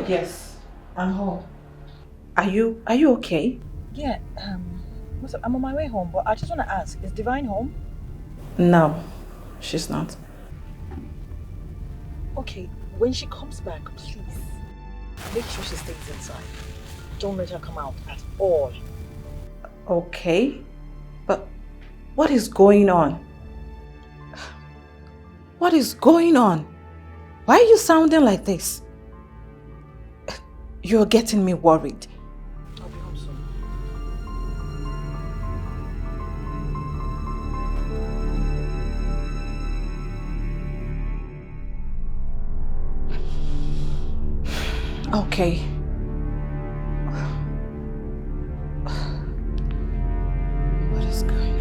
Yes, I'm home. Are you okay? Yeah, I'm on my way home, but I just want to ask, is Divine home? No, she's not. Okay, when she comes back, please, make sure she stays inside. Don't let her come out at all. Okay, but what is going on? What is going on? Why are you sounding like this? You're getting me worried. I'll be home soon. Okay. What is going on?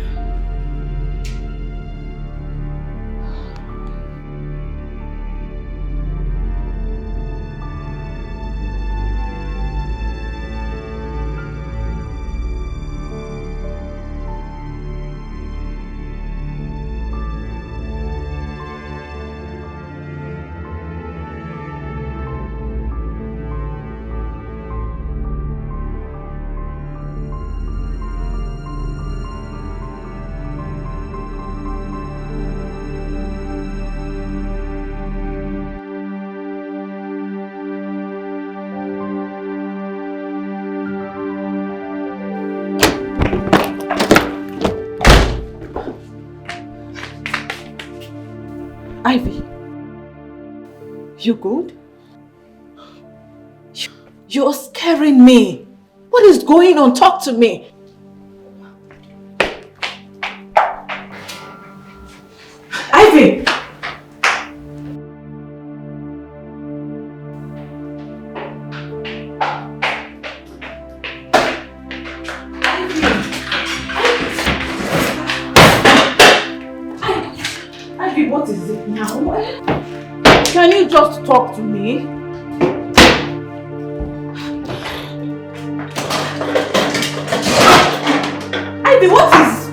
Ivy, you good? You're scaring me. What is going on? Talk to me. Ivy! Ivy, what is it now? Can you just talk to me? Ivy, what is...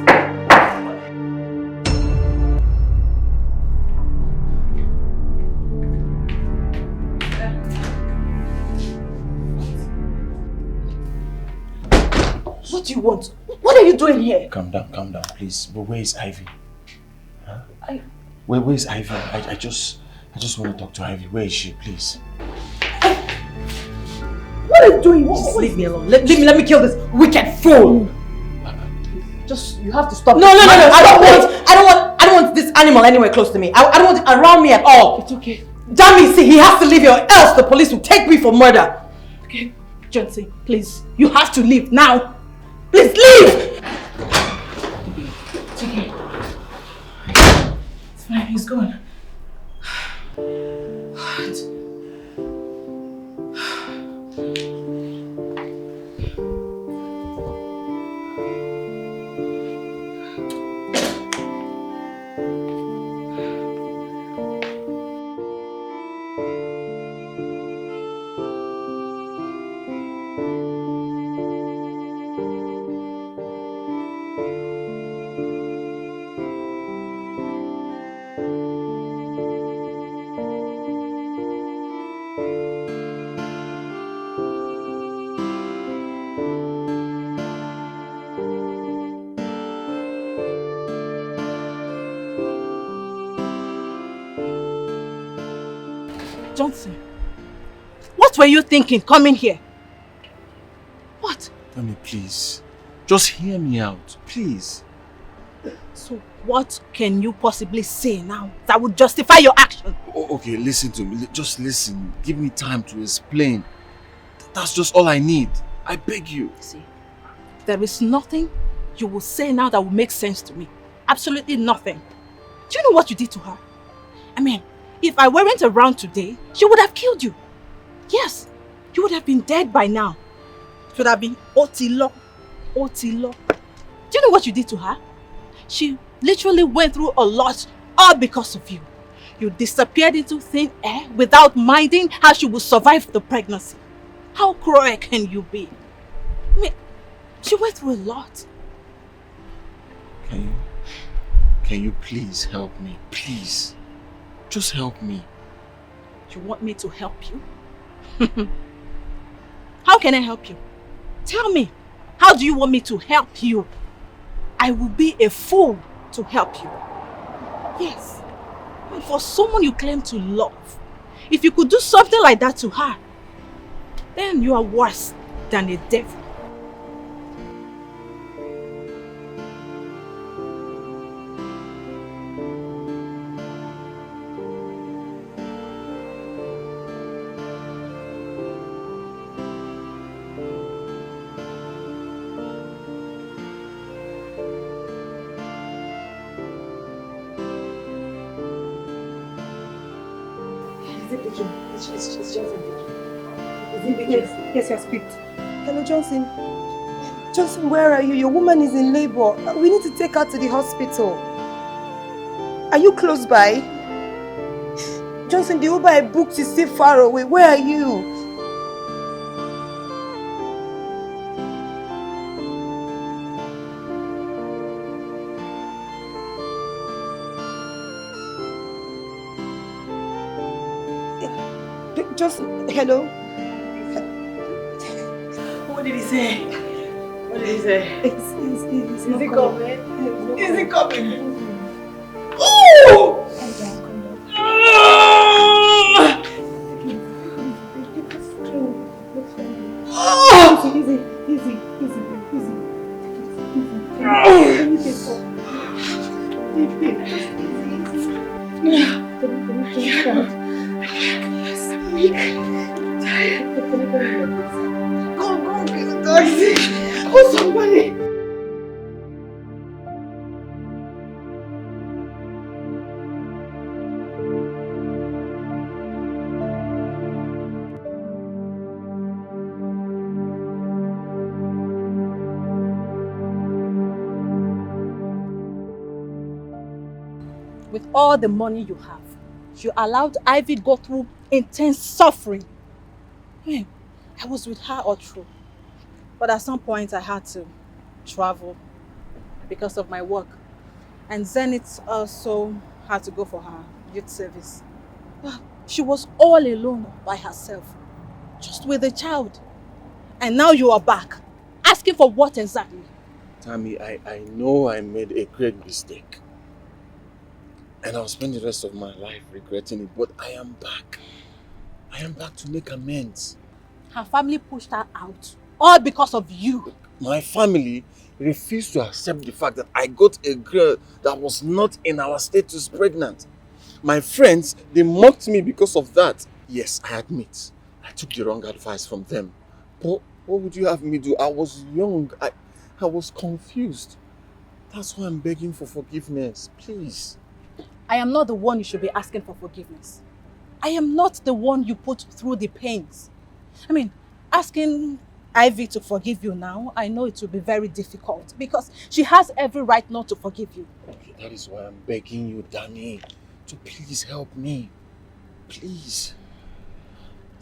What do you want? What are you doing here? Calm down, please. But where is Ivy? Huh? Where is Ivy? I just want to talk to Ivy. Where is she, please? What are you doing? Just leave me alone. Let me kill this wicked fool. Just, you have to stop. No. I don't want this animal anywhere close to me. I don't want it around me at all. It's okay. Damn it, see, he has to leave here or else the police will take me for murder. Okay, Johnson, please, you have to leave now. Please leave. It's okay. It's fine, he's gone. What? Johnson, what were you thinking coming here? What? Mommy, please. Just hear me out, please. So what can you possibly say now that would justify your action? Okay, listen to me. Just listen. Give me time to explain. That's just all I need. I beg you. See, there is nothing you will say now that will make sense to me. Absolutely nothing. Do you know what you did to her? I mean, if I weren't around today, she would have killed you. Yes, you would have been dead by now. It would have been Otilo. Otilo. Do you know what you did to her? She literally went through a lot, all because of you. You disappeared into thin air without minding how she would survive the pregnancy. How cruel can you be? I mean, she went through a lot. Can you please help me? Please. Just help me. You want me to help you? How can I help you? Tell me, how do you want me to help you? I will be a fool to help you. Yes. And for someone you claim to love, if you could do something like that to her, then you are worse than a devil. It's Johnson. Yes, yes, speak. Hello, Johnson. Johnson, where are you? Your woman is in labor. We need to take her to the hospital. Are you close by? Johnson, the Uber I booked is still far away. Where are you? Just hello. What did he say? What did he say? Is he coming? Is he coming? Oh! Go, get a taxi. Call somebody. With all the money you have, you allowed Ivy go through intense suffering. I was with her all through. But at some point I had to travel because of my work. And Zenith also had to go for her youth service. She was all alone by herself, just with a child. And now you are back, asking for what exactly? Tammy, I know I made a great mistake. And I'll spend the rest of my life regretting it, but I am back. I am back to make amends. Her family pushed her out, all because of you. My family refused to accept the fact that I got a girl that was not in our status pregnant. My friends, they mocked me because of that. Yes, I admit, I took the wrong advice from them. But what would you have me do? I was young. I was confused. That's why I'm begging for forgiveness. Please. I am not the one you should be asking for forgiveness. I am not the one you put through the pains. I mean, asking Ivy to forgive you now, I know it will be very difficult because she has every right not to forgive you. That is why I'm begging you, Danny, to please help me. Please.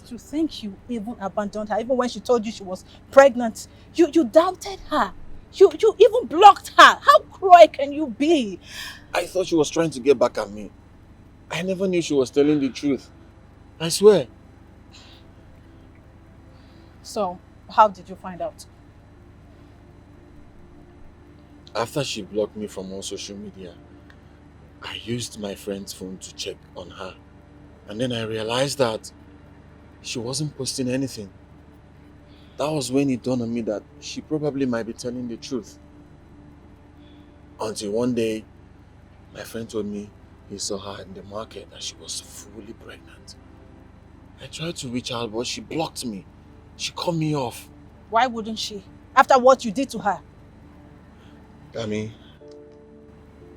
To think you even abandoned her, even when she told you she was pregnant. You doubted her. You even blocked her. How cruel can you be? I thought she was trying to get back at me. I never knew she was telling the truth. I swear. So, how did you find out? After she blocked me from all social media, I used my friend's phone to check on her. And then I realized that she wasn't posting anything. That was when it dawned on me that she probably might be telling the truth. Until one day, my friend told me he saw her in the market and she was fully pregnant. I tried to reach out, but she blocked me. She cut me off. Why wouldn't she? After what you did to her? Dami,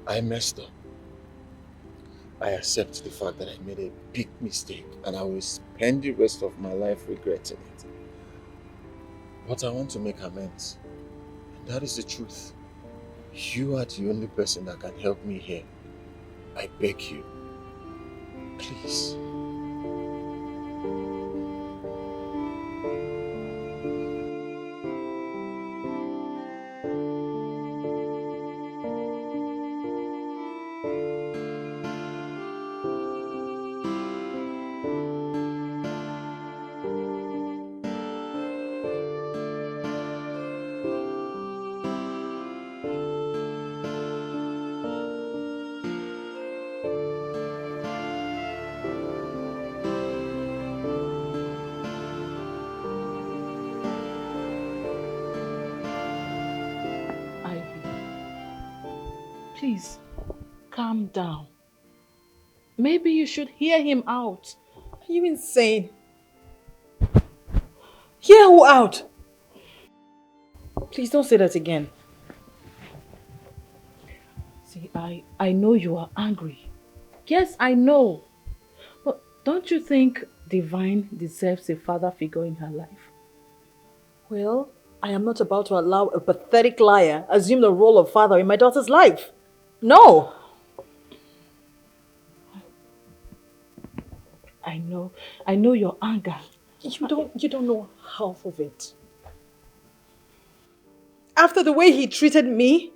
I messed up. I accept the fact that I made a big mistake and I will spend the rest of my life regretting it. But I want to make amends. And that is the truth. You are the only person that can help me here. I beg you. Please. Please, calm down. Maybe you should hear him out. Are you insane? Hear who out? Please don't say that again. See, I know you are angry. Yes, I know. But don't you think Divine deserves a father figure in her life? Well, I am not about to allow a pathetic liar assume the role of father in my daughter's life. No! I know your anger. You don't know half of it. After the way he treated me,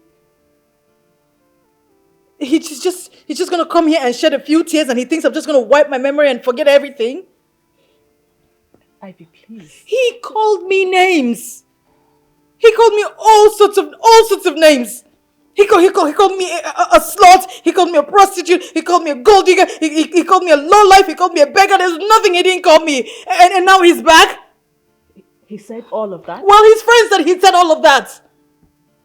he's just gonna come here and shed a few tears and he thinks I'm just gonna wipe my memory and forget everything. Ivy, please. He called me names. He called me all sorts of names. He called me a slut. He called me a prostitute. He called me a gold digger. He called me a lowlife. He called me a beggar. There's nothing he didn't call me. And now he's back. He said all of that? Well, his friends said he said all of that.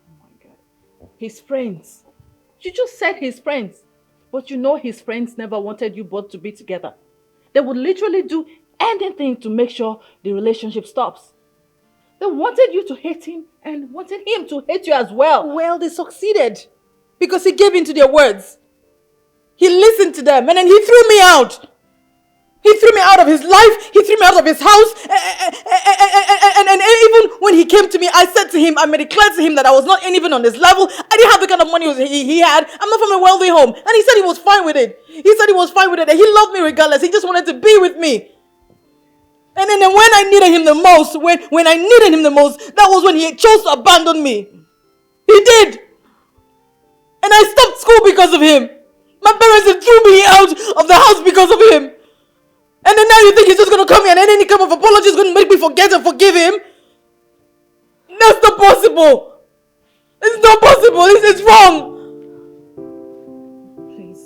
Oh my God. His friends. You just said his friends. But you know his friends never wanted you both to be together. They would literally do anything to make sure the relationship stops. They wanted you to hate him and wanted him to hate you as well. Well, they succeeded. Because he gave in to their words. He listened to them and then he threw me out. He threw me out of his life. He threw me out of his house. And even when he came to me, I said to him, I made it clear to him that I was not even on his level. I didn't have the kind of money he had. I'm not from a wealthy home. And he said he was fine with it. He said he was fine with it. And he loved me regardless. He just wanted to be with me. And then when I needed him the most, when I needed him the most, that was when he chose to abandon me. He did. And I stopped school because of him. My parents have threw me out of the house because of him. And then now you think he's just going to come here and any kind of apology is going to make me forget and forgive him? That's not possible. It's not possible. It's wrong. Please,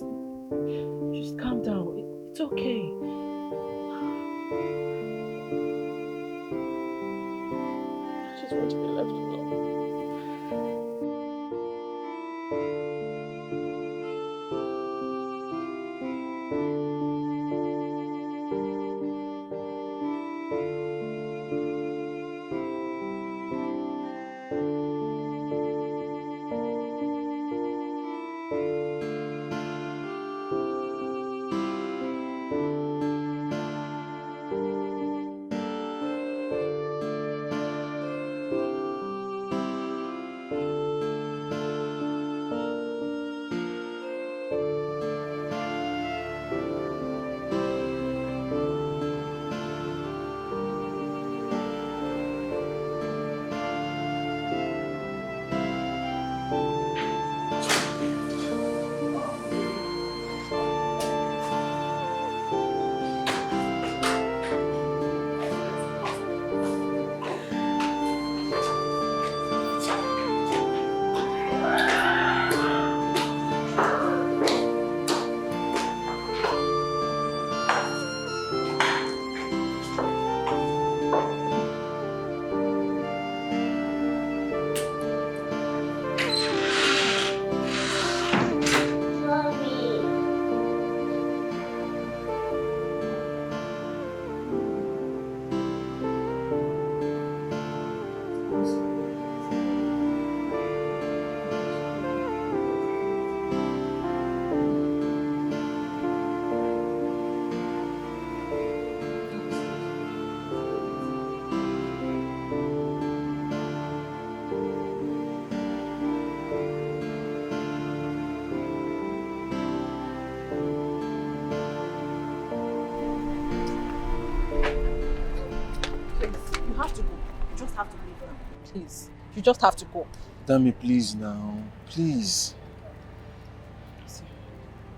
just calm down. It's okay. I just want to be left alone. Please, you just have to go. Dami, please now. Please.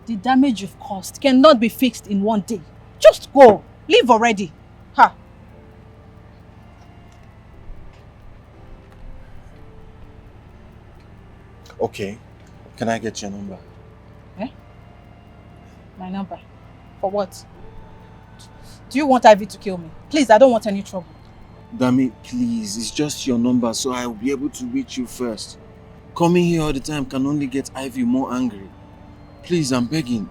The damage you've caused cannot be fixed in one day. Just go. Leave already. Ha. Okay. Can I get your number? Eh? My number? For what? Do you want Ivy to kill me? Please, I don't want any trouble. Dami, please. It's just your number, so I'll be able to reach you first. Coming here all the time can only get Ivy more angry. Please, I'm begging.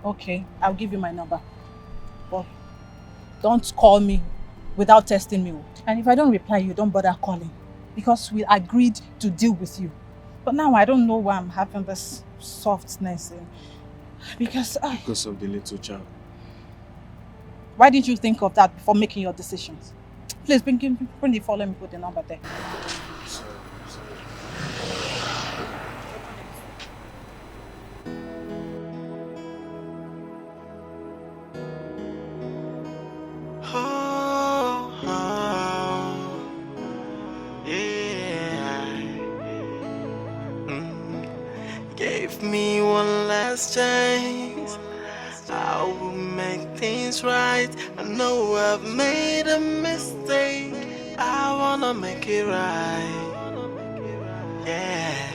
Okay, I'll give you my number. But don't call me without testing me. And if I don't reply, you don't bother calling. Because we agreed to deal with you. But now I don't know why I'm having this softness. Because of the little child. why didn't you think of that before making your decisions? Please bring the phone, let me put the number there. Sorry. Give me one last chance. I will make things right. I know I've made a mistake. I wanna make it right. Yeah,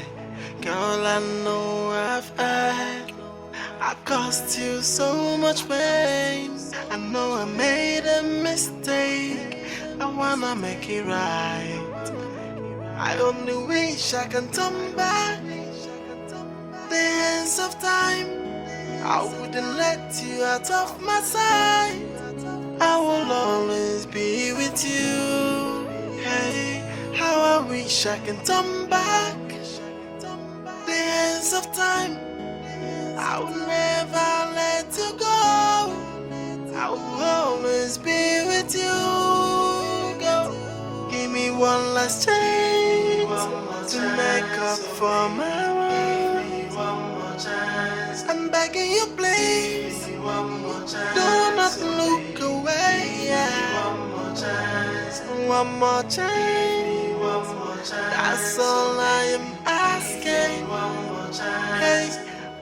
girl, I know I've I caused you so much pain. I know I made a mistake. I wanna make it right. I only wish I can turn back the hands of time. I wouldn't let you out of my sight. I will always be with you. Hey, how I wish I can turn back the hands of time. I will never let you go. I will always be with you. Go, give me one last chance to make up for my wrongs. I'm begging you, please. Do not look away. One more chance. That's all I am asking. Hey,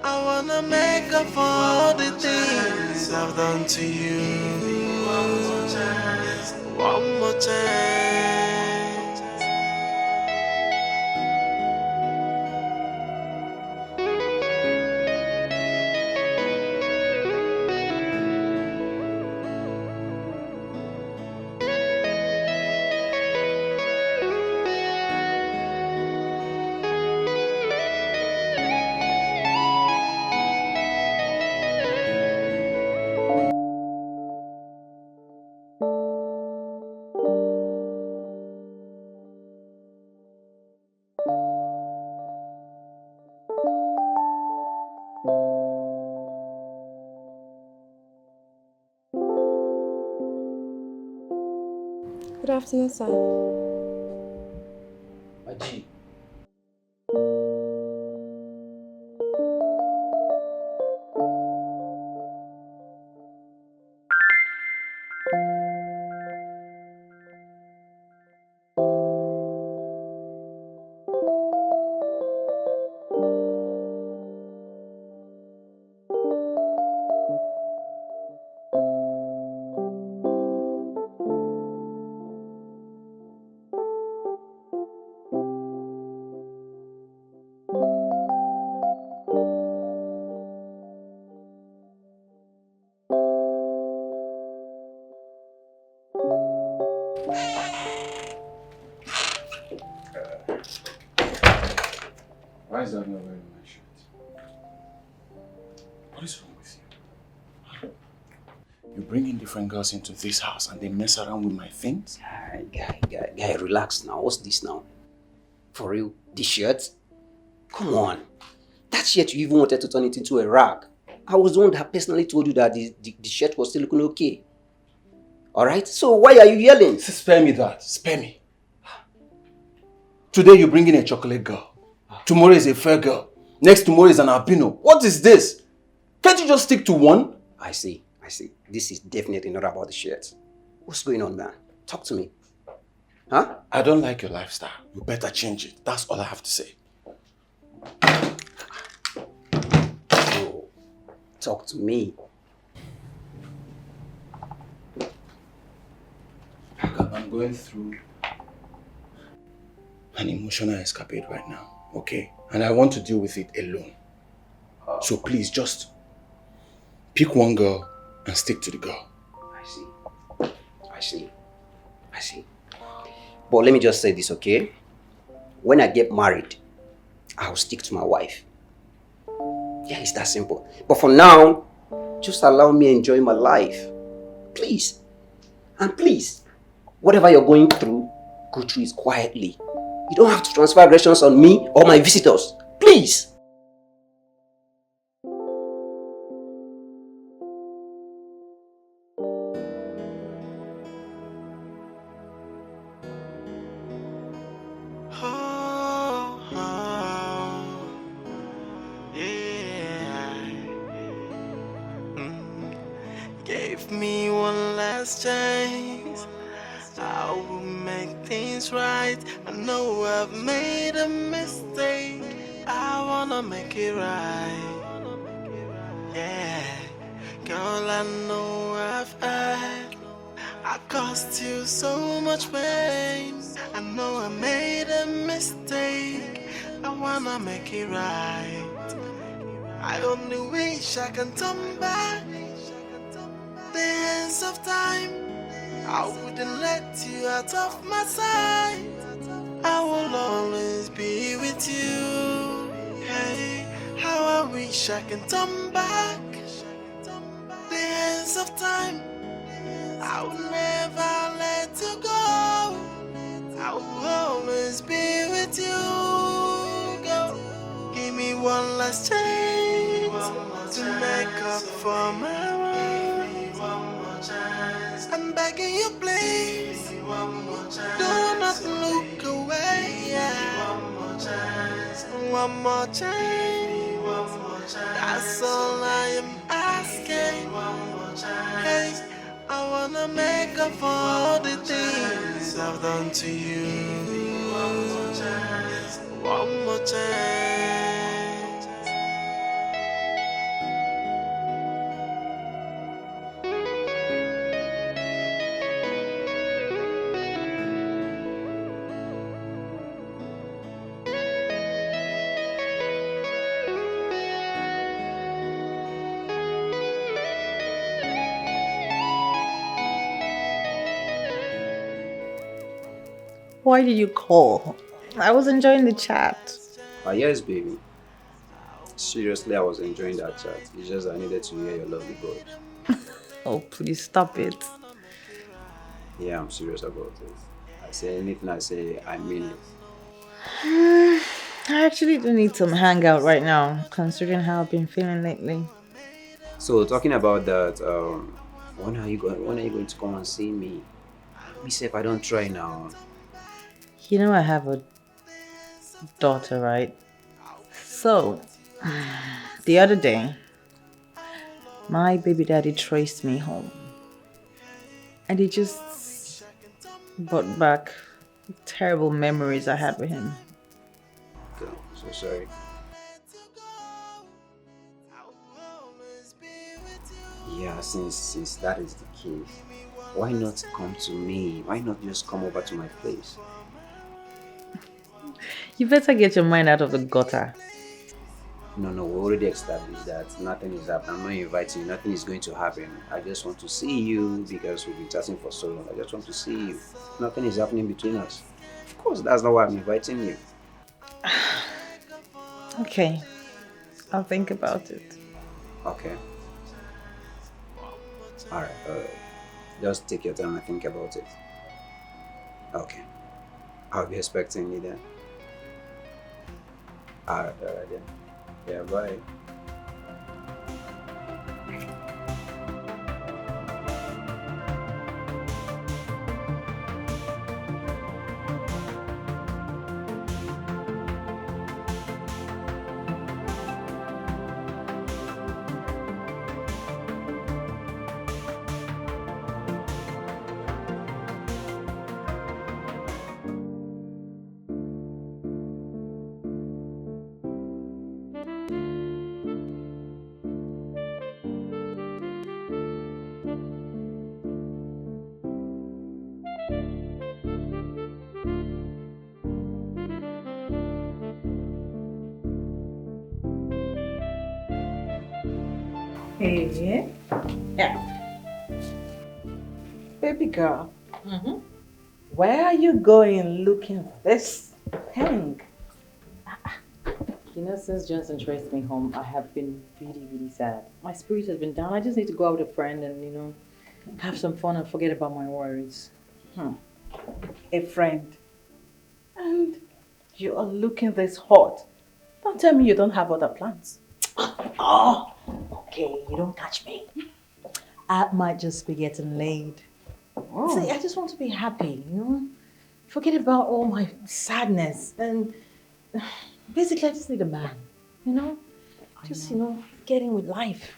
I wanna make up for all the things I've done to you. One more chance. Good afternoon, sir. Maji. Why is that not wearing my shirt? What is wrong with you? You bring in different girls into this house and they mess around with my things? Guy, relax now. What's this now? For real? This shirt? Come on. That shirt you even wanted to turn it into a rag. I was the one that personally told you that the shirt was still looking okay. Alright? So why are you yelling? Spare me that. Spare me. Today you bring in a chocolate girl. Tomorrow is a fair girl. Next tomorrow is an albino. What is this? Can't you just stick to one? I see. This is definitely not about the shirt. What's going on, man? Talk to me. Huh? I don't like your lifestyle. You better change it. That's all I have to say. Oh, talk to me. I'm going through an emotional escapade right now, okay? And I want to deal with it alone. So please, just pick one girl and stick to the girl. I see. I see. But let me just say this, okay? When I get married, I'll stick to my wife. Yeah, it's that simple. But for now, just allow me enjoy my life. Please. And please, whatever you're going through, go through it quietly. You don't have to transfer aggressions on me or my visitors. Please. Oh, oh, yeah. Mm. Gave me one last chance. I will make things right. I know I've made a mistake. I wanna make it right. Yeah, girl, I know I've had. I caused you so much pain. I know I made a mistake. I wanna make it right. I only wish I can turn back the hands of time. I wouldn't let you out of my sight. I will always be with you. Hey, how I wish I can turn back the hands of time. I will never let you go. I will always be with you. Go. Give me one last chance to make up for my wrong. I'm begging you, please. Do not look away. Yeah. One more chance. That's all I am asking. Hey, I wanna make up for all the things I've done to you. One more chance. One more chance. Why did you call? I was enjoying the chat. Yes, baby. Seriously, I was enjoying that chat. It's just I needed to hear your lovely voice. Oh, please stop it. Yeah, I'm serious about it. I say anything I say, I mean it. I actually do need some hangout right now, considering how I've been feeling lately. So talking about that, when are you going to come and see me? Me say if I don't try now. You know I have a daughter, right? So, the other day, my baby daddy traced me home. And he just brought back terrible memories I had with him. Okay, so sorry. Yeah, since that is the case, why not come to me? Why not just come over to my place? You better get your mind out of the gutter. No, we already established that nothing is happening. I'm not inviting you. Nothing is going to happen. I just want to see you because we've been chatting for so long. I just want to see you. Nothing is happening between us. Of course, that's not why I'm inviting you. Okay, I'll think about it. Okay. Alright, just take your time and think about it. Okay. I'll be expecting you then. Alright then. Yeah, bye. Hey. Yeah. Baby girl. Where are you going looking this thing? You know, since Johnson traced me home, I have been really, really sad. My spirit has been down. I just need to go out with a friend and, have some fun and forget about my worries. A friend. And you are looking this hot. Don't tell me you don't have other plans. Oh, okay, you don't catch me. I might just be getting laid. Oh. See, I just want to be happy, Forget about all my sadness. And basically, I just need a man, Just, get in with life.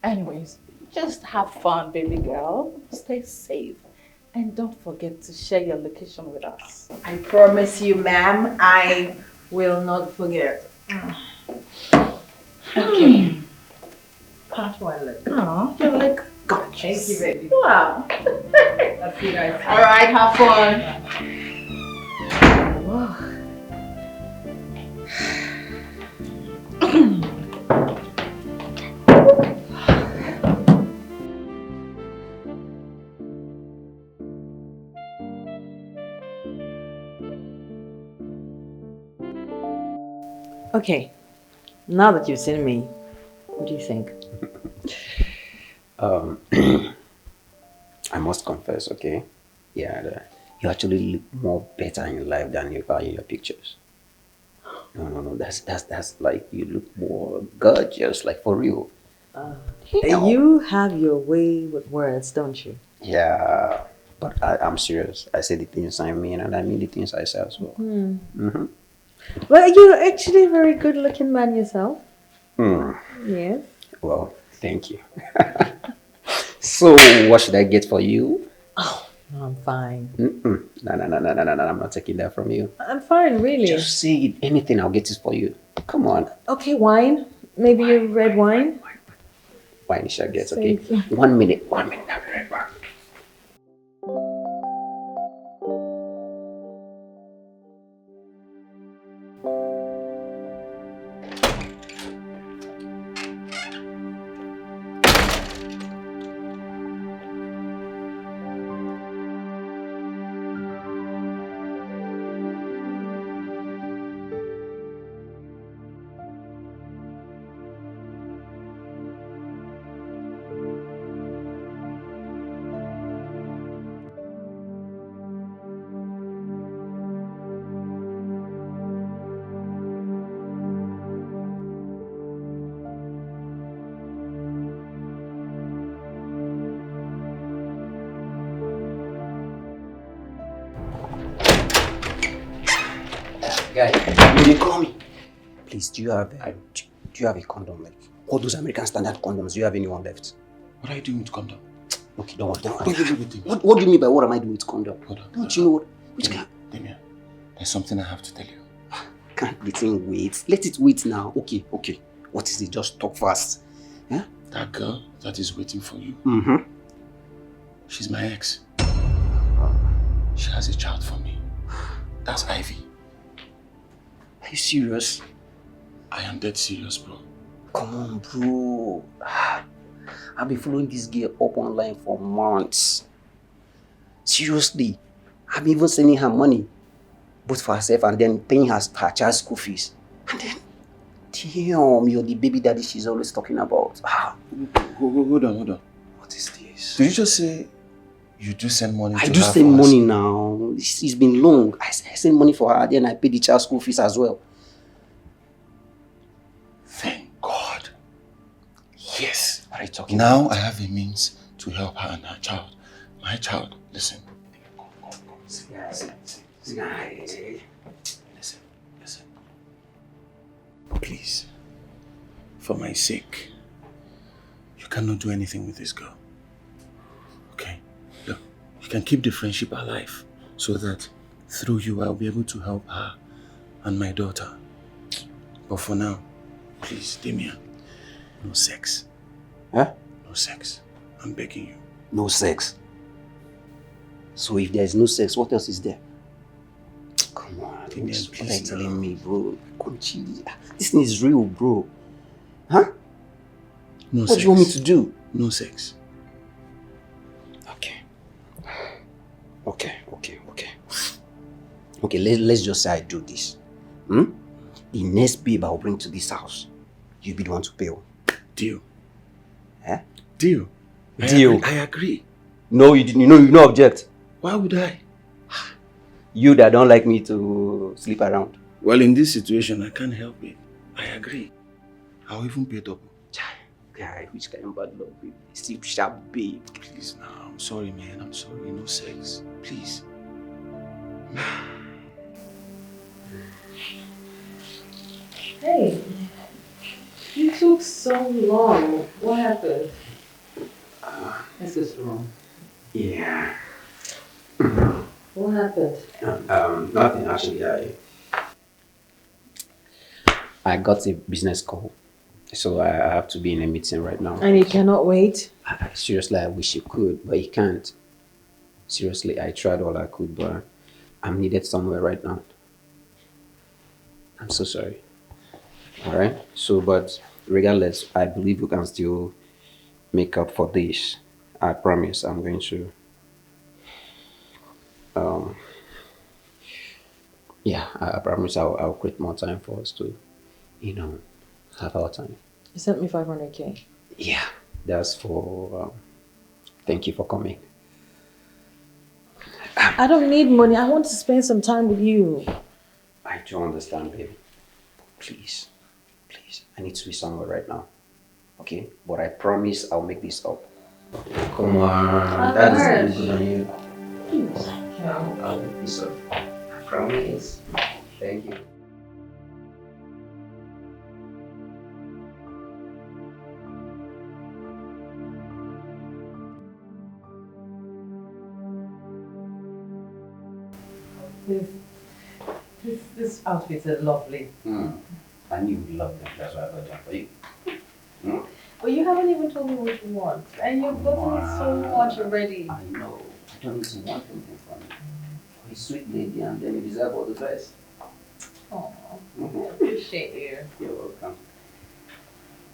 Anyways, just have fun, baby girl. Stay safe. And don't forget to share your location with us. I promise you, ma'am, I will not forget. Okay. How do I look? Oh, you look gorgeous. Thank you, baby. Wow. I'll see you guys. All right, have fun. Okay, now that you've seen me, what do you think? I must confess, okay? Yeah, you actually look more better in life than you are in your pictures. No, that's like you look more gorgeous, like for real. You have your way with words, don't you? Yeah, but I'm serious. I say the things I mean, and I mean the things I say as well. Well, you're actually a very good-looking man yourself. Yes. Well, thank you. So, what should I get for you? Oh, no, I'm fine. No, I'm not taking that from you. I'm fine, really. Just say it. Anything, I'll get it for you. Come on. Okay, wine. Maybe a red wine. Wine shall get, okay? Thank you. 1 minute. I'll be right back. Guy, will you call me? Please, do you have a condom? Like all those American standard condoms, do you have anyone left? What are you doing with condom? Okay, don't worry. What do you mean by what am I doing with condom? Hold on. Don't you know what? Which guy? Damien, there's something I have to tell you. Can't the thing wait? Let it wait now. Okay. What is it? Just talk fast. Yeah? That girl that is waiting for you, she's my ex. She has a child for me. That's Ivy. Are you serious? I am dead serious, bro. Come on, bro. I've been following this girl up online for months. Seriously. I've been even sending her money, both for herself and then paying her child's school fees. And then, damn, you're the baby daddy she's always talking about. Hold on. What is this? Did you just say you do send money to her? I do send money now. It's been long. I send money for her, then I pay the child's school fees as well. Thank God. Yes. What are you talking Now about? I have a means to help her and her child. My child, listen. Come. Listen. Please, for my sake, you cannot do anything with this girl. Okay? Look, you can keep the friendship alive so that through you I'll be able to help her and my daughter. But for now, please, Damien, no sex. Huh? No sex. I'm begging you. No sex. So if there's no sex, what else is there? Come on, Damien, what are you please telling now. me, bro? Come chill. This thing is real, bro. Huh? No What sex. do you want me to do? No sex. Okay. Okay, let's just say I do this. Hmm? The next babe I'll bring to this house, you'll be the one to pay. Deal. Eh? Deal. Deal. I agree. No, you didn't. You no object. Why would I? You that don't like me to sleep around. Well, in this situation, I can't help it. I agree. I'll even pay double. Guy, which kind of bad love, babe? Sleep sharp, babe. Please, now. I'm sorry, man. I'm sorry. No sex. Please. Hey, you took so long. What happened? This is wrong. Yeah. What happened? Nothing actually. I got a business call, so I have to be in a meeting right now. And you cannot wait? Seriously, I wish you could, but you can't. Seriously, I tried all I could, but I'm needed somewhere right now. I'm so sorry. Alright? So, but regardless, I believe we can still make up for this. I promise I'm going to. Yeah, I promise I'll create more time for us to, have our time. You sent me 500K. Yeah, that's for, thank you for coming. I don't need money. I want to spend some time with you. I don't understand, baby. Please, I need to be somewhere right now. Okay? But I promise I'll make this up. Come on, that's good on you. I'll make this up. I promise. Thank you. This outfit is lovely. I knew you'd love them. That's why I got them for you. But you haven't even told me what you want. And you've gotten so much already. I know. I don't need to want anything from you. You're a sweet lady and then you deserve all the best. Oh, I appreciate you. You're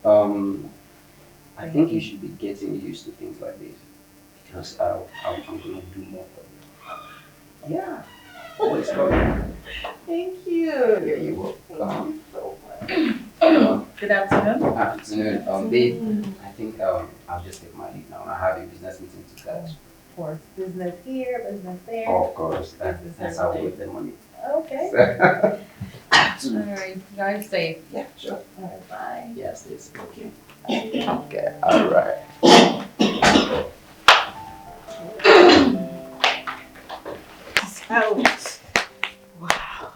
welcome. I think you should be getting used to things like this. Because I'm going to do more for you. Yeah. Always welcome. Thank you. Yeah, you're welcome. Good afternoon. Afternoon. Babe, I think I'll just take my leave now. I have a business meeting to catch. Of course. Business here, business there. Of course. That's how we get the money. Okay. So, Alright, drive safe. yeah, sure. Alright, bye. Yes, it's okay. Okay, alright. Out. Wow.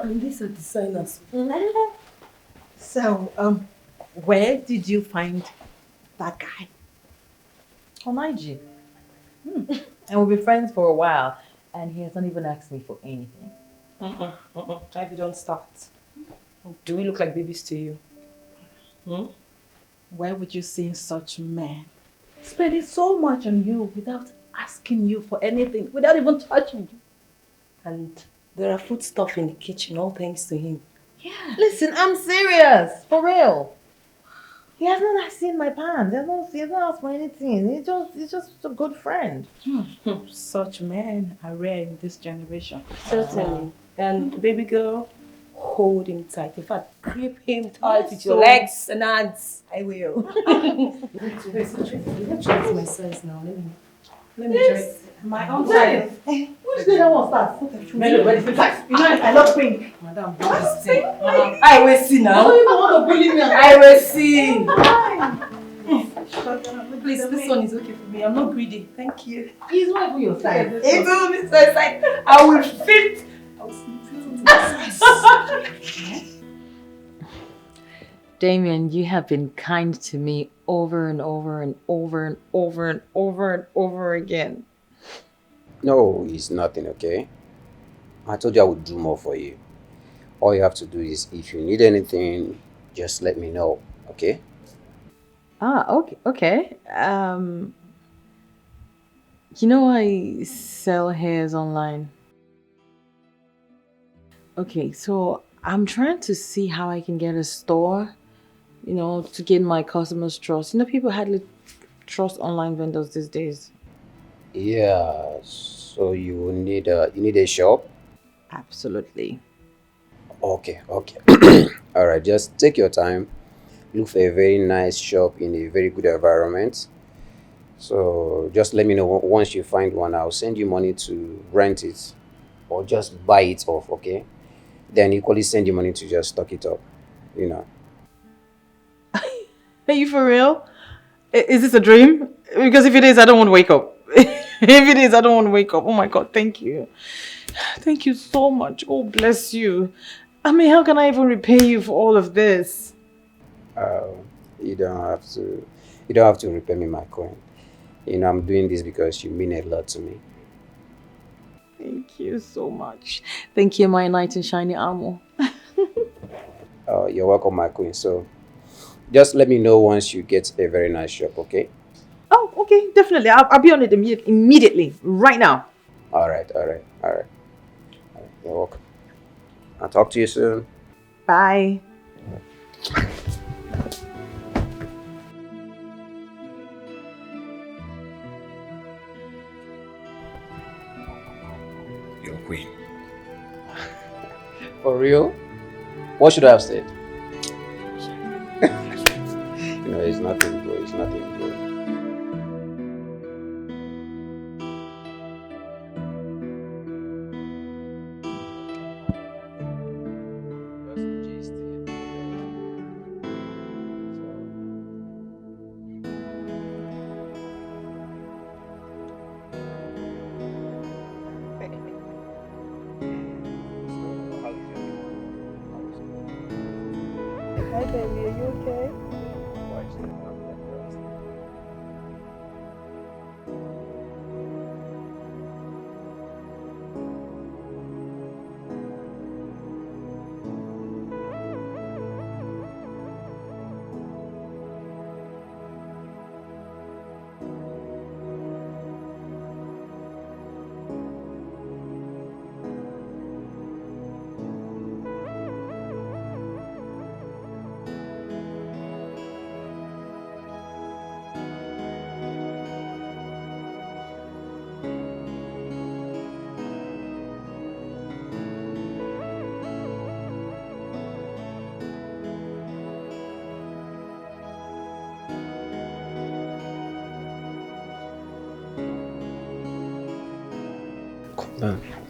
And these are designers. So, where did you find that guy? On IG. And we'll be friends for a while. And he hasn't even asked me for anything. Ivy, don't start. Do we look like babies to you? Where would you see such men spending so much on you without asking you for anything, without even touching you? And there are foodstuff in the kitchen, all thanks to him. Yeah. Listen, I'm serious. For real. He has not seen my pants. He has not asked for anything. He's just a good friend. Such men are rare in this generation. Certainly. And baby girl, hold him tight. In fact, grip him tight Yes, with your so- legs and hands. I will. Let's try my size now. Let me try. My own size. Which day that one start? You know, I love pink. Madam, don't see. I will see now. don't even want to bully me. I will see. Please, this one is okay for me. I'm not greedy. Thank you. He's not even your size. It will be so exciting. I will fit. I will fit. Damien, you have been kind to me over and over and over and over and over and over again. No, it's nothing, okay? I told you I would do more for you. All you have to do is, if you need anything, just let me know, okay? Okay. I sell hairs online. Okay, so I'm trying to see how I can get a store, to gain my customers' trust. People hardly trust online vendors these days. Yeah, so you need a shop? Absolutely. Okay, okay. Alright, just take your time. Look for a very nice shop in a very good environment. So just let me know once you find one. I'll send you money to rent it or just buy it off, okay? Then equally send you money to just stock it up, you know. Are you for real? Is this a dream? Because if it is, I don't want to wake up. If it is, I don't want to wake up. Oh my God, thank you. Thank you so much. Oh, bless you. I mean, how can I even repay you for all of this? Uh, you don't have to you don't have to repay me my coin. You know, I'm doing this because you mean a lot to me. Thank you so much. Thank you, my knight in shiny armor. You're welcome, my queen. So just let me know once you get a very nice shop, okay? Oh, okay, definitely. I'll be on it immediately, right now. All right, all right, all right. All right, you're welcome. I'll talk to you soon. Bye. Your queen. For real? What should I have said? It's nothing, bro. It's nothing, bro. Hi, baby. Are you okay?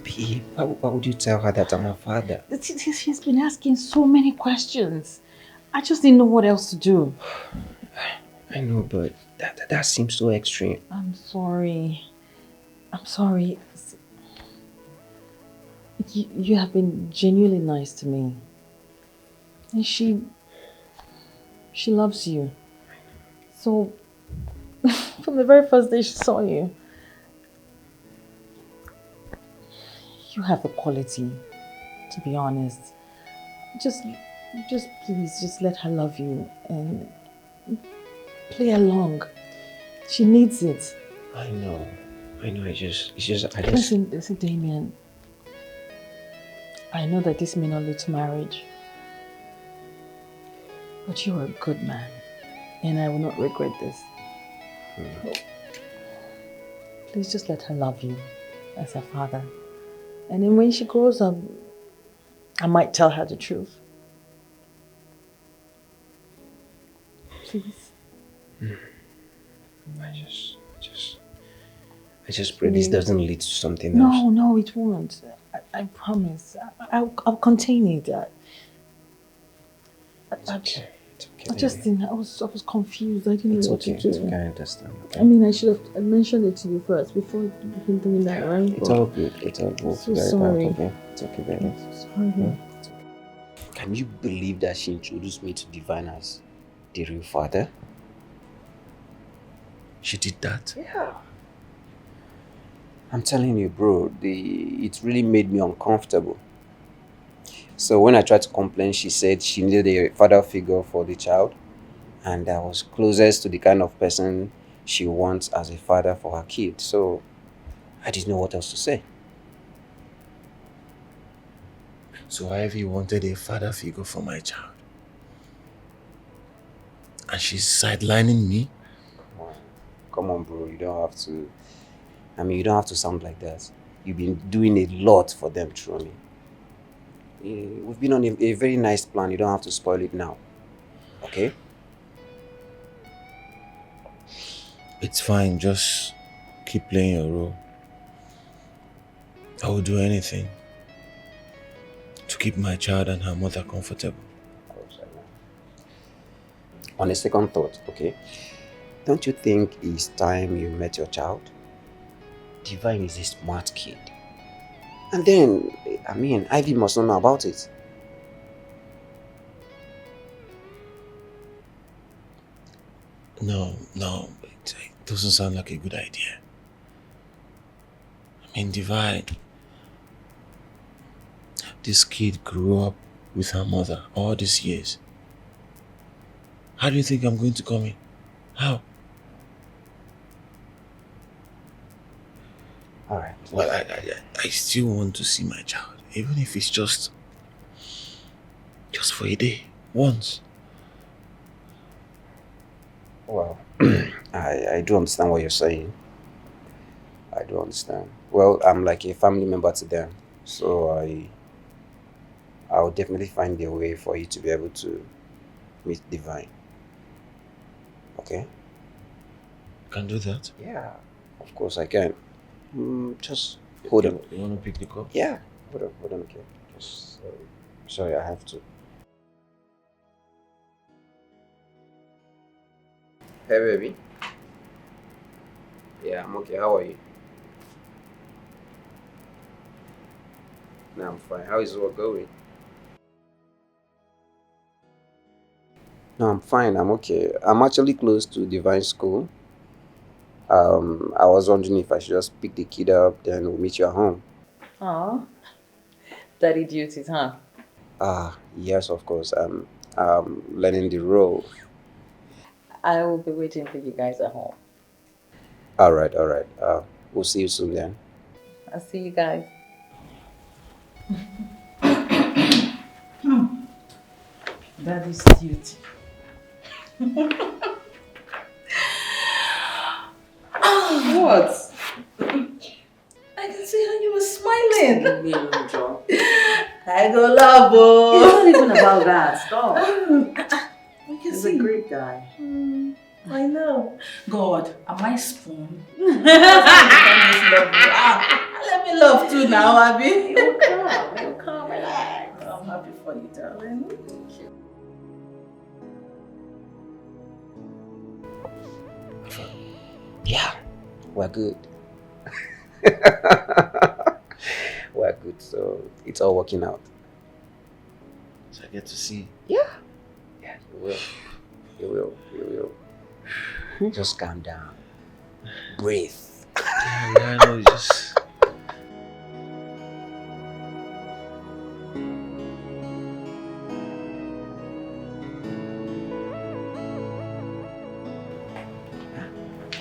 Babe, why would you tell her that I'm her father? She's been asking so many questions. I just didn't know what else to do. I know, but that seems so extreme. I'm sorry. I'm sorry. You have been genuinely nice to me. And she loves you. So, from the very first day she saw you, you have the quality, to be honest. Just please, just let her love you and play along. She needs it. I know. Listen, Damien. I know that this may not lead to marriage, but you are a good man, and I will not regret this. Please just let her love you as her father. And then when she grows up, I might tell her the truth. Please. I just pray this doesn't lead to something else. No, it won't. I promise. I'll contain it. It's okay. I just didn't. I was confused. I didn't know what to do. It's okay. I understand. Okay? I mean, I should have mentioned it to you first before him doing that, right? It's all good. It's all good. I'm so sorry. Okay? It's okay, baby. I'm so sorry. Can you believe that she introduced me to Divine as the real father? She did that? Yeah. I'm telling you, bro, it really made me uncomfortable. So when I tried to complain, she said she needed a father figure for the child, and I was closest to the kind of person she wants as a father for her kid. So I didn't know what else to say. So Ivy wanted a father figure for my child. And she's sidelining me? Come on, bro, you don't have to sound like that. You've been doing a lot for them, truly. We've been on a very nice plan. You don't have to spoil it now. Okay? It's fine, just keep playing your role. I will do anything to keep my child and her mother comfortable. Of course, I know. On a second thought, okay? Don't you think it's time you met your child? Divine is a smart kid. And then, I mean, Ivy must not know about it. No, it doesn't sound like a good idea. I mean, Divine, this kid grew up with her mother all these years. How do you think I'm going to come in? How? Alright. Well, I still want to see my child, even if it's just for a day, once. Well, I do understand what you're saying. I do understand. Well, I'm like a family member to them, so I'll definitely find a way for you to be able to meet Divine. Okay? Can do that? Yeah, of course I can. Just hold on. You want to pick the cup? Yeah, hold on, okay. Just sorry, I have to. Hey, baby. Yeah, I'm okay. How are you? No, I'm fine. How is work going? No, I'm fine. I'm okay. I'm actually close to Divine School. I was wondering if I should just pick the kid up, then we'll meet you at home. Aw. Daddy duties, huh? Yes, of course. I'm learning the role. I will be waiting for you guys at home. All right. We'll see you soon then. I'll see you guys. Daddy's duty. What? I can see how you were smiling. I go love, oh. It's not even about that. Stop. He's a great guy. I know. God, am I spoon? Let me love too now, Abby. You'll come, relax. I'm happy for you, darling. Thank you. Yeah, we're good. We're good, so it's all working out. So I get to see. Yeah, you will. Just calm down. Breathe. Yeah, I know, it's just...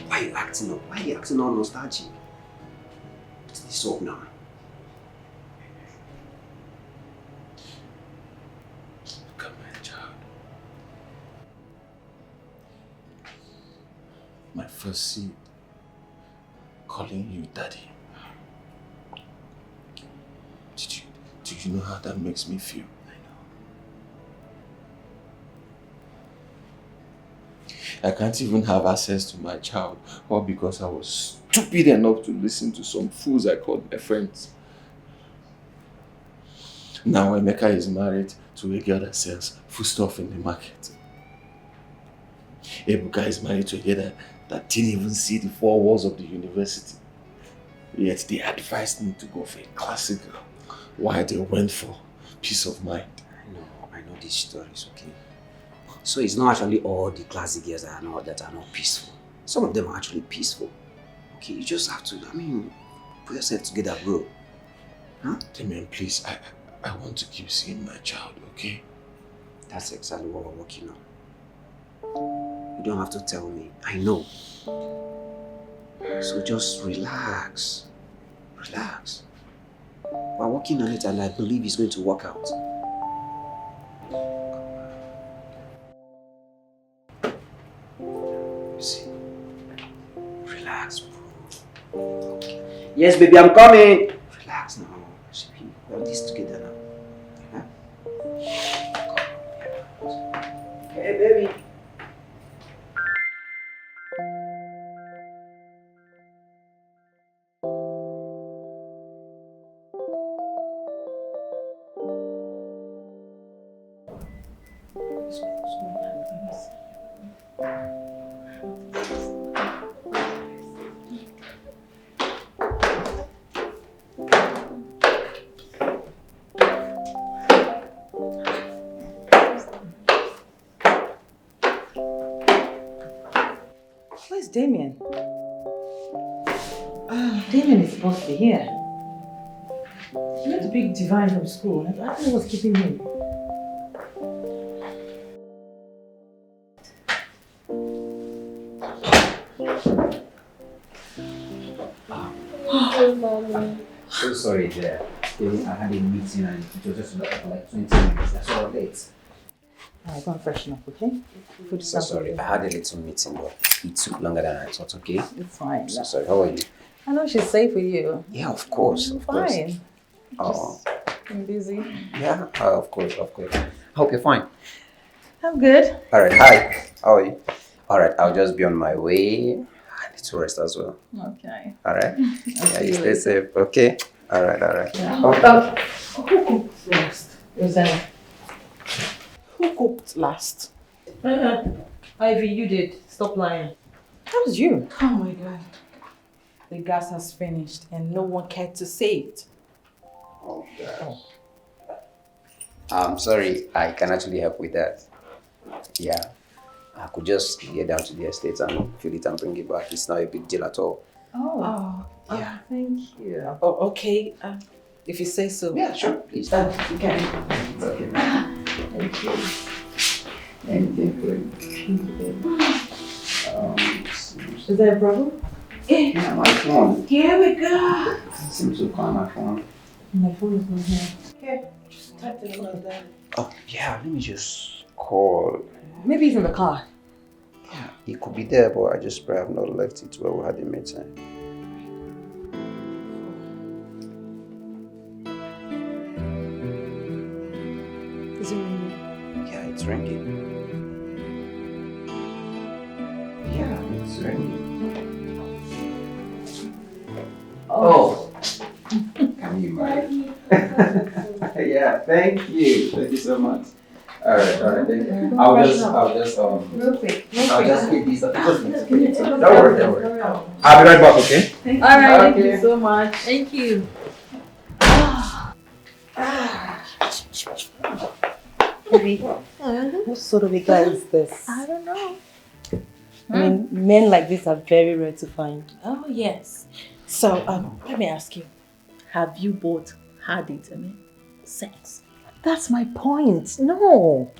Why are you acting all nostalgic? What's this up now? Look at my child. My first seed calling you daddy. Did you know how that makes me feel? I can't even have access to my child, all because I was stupid enough to listen to some fools I called my friends. Now Emeka is married to a girl that sells foodstuff in the market. Ebuka is married to a girl that didn't even see the four walls of the university. Yet they advised me to go for a classical, while they went for peace of mind. I know these stories, okay? So it's not actually all the classic girls that are not peaceful. Some of them are actually peaceful. Okay, you just have to, put yourself together, bro. Huh? Damien, please, I want to keep seeing my child, okay? That's exactly what we're working on. You don't have to tell me. I know. So just relax. Relax. We're working on it and I believe it's going to work out. See. Relax, bro. Okay. Yes, baby, I'm coming. Relax now. We're this together now. Hey, baby. Where's Damien? Damien is supposed to be here. He went to pick Divine from school. I don't know what's keeping him. So sorry there. I had a meeting and it was just like 20 minutes. That's all late. Alright, go and freshen up, okay? Food So sorry. I had a little meeting, but it took longer than I thought, okay? It's fine. So sorry. How are you? I know she's safe with you. Yeah, of course. I'm Of course. fine. Oh, I'm busy. yeah. Of course. Of course. I hope you're fine. I'm good. All right. Hi. How are you? All right. I'll just be on my way. I need to rest as well. Okay. All right. Yeah, you you stay later. safe. Okay. All right. All right. Yeah. Okay. Who cooked last? Rosanna. Who cooked last? Ivy, you did. Stop lying. That was you. Oh my God. The gas has finished and no one cared to say it. Oh, God. I'm sorry. I can actually help with that. Yeah. I could just get down to the estate and fill it and bring it back. It's not a big deal at all. Oh. Yeah. Thank you. Oh, okay. If you say so. Yeah, sure. Please. You can. It's okay. Thank you. Anything good? Is there a problem? Yeah, my phone. Here we go. It seems to call my phone. My phone is not here. Here, just type the number there. Oh, yeah. Let me just call. Maybe he's in the car. Yeah, it could be there, but I just probably have not left it where we had the meeting. Is it ringing? Yeah, it's ringing. Yeah, it's ringing. Oh. Can you imagine? Yeah, thank you. Thank you so much. Alright, thank you. I'll just Real quick. I'll just keep these up. Don't worry. I'll be right back, okay? Alright, thank Okay. you so much. Thank you. Baby, what sort of a guy is this? I don't know. I mean, men like this are very rare to find. Oh, yes. So, let me ask you. Have you both had it? Sex? That's my point. No.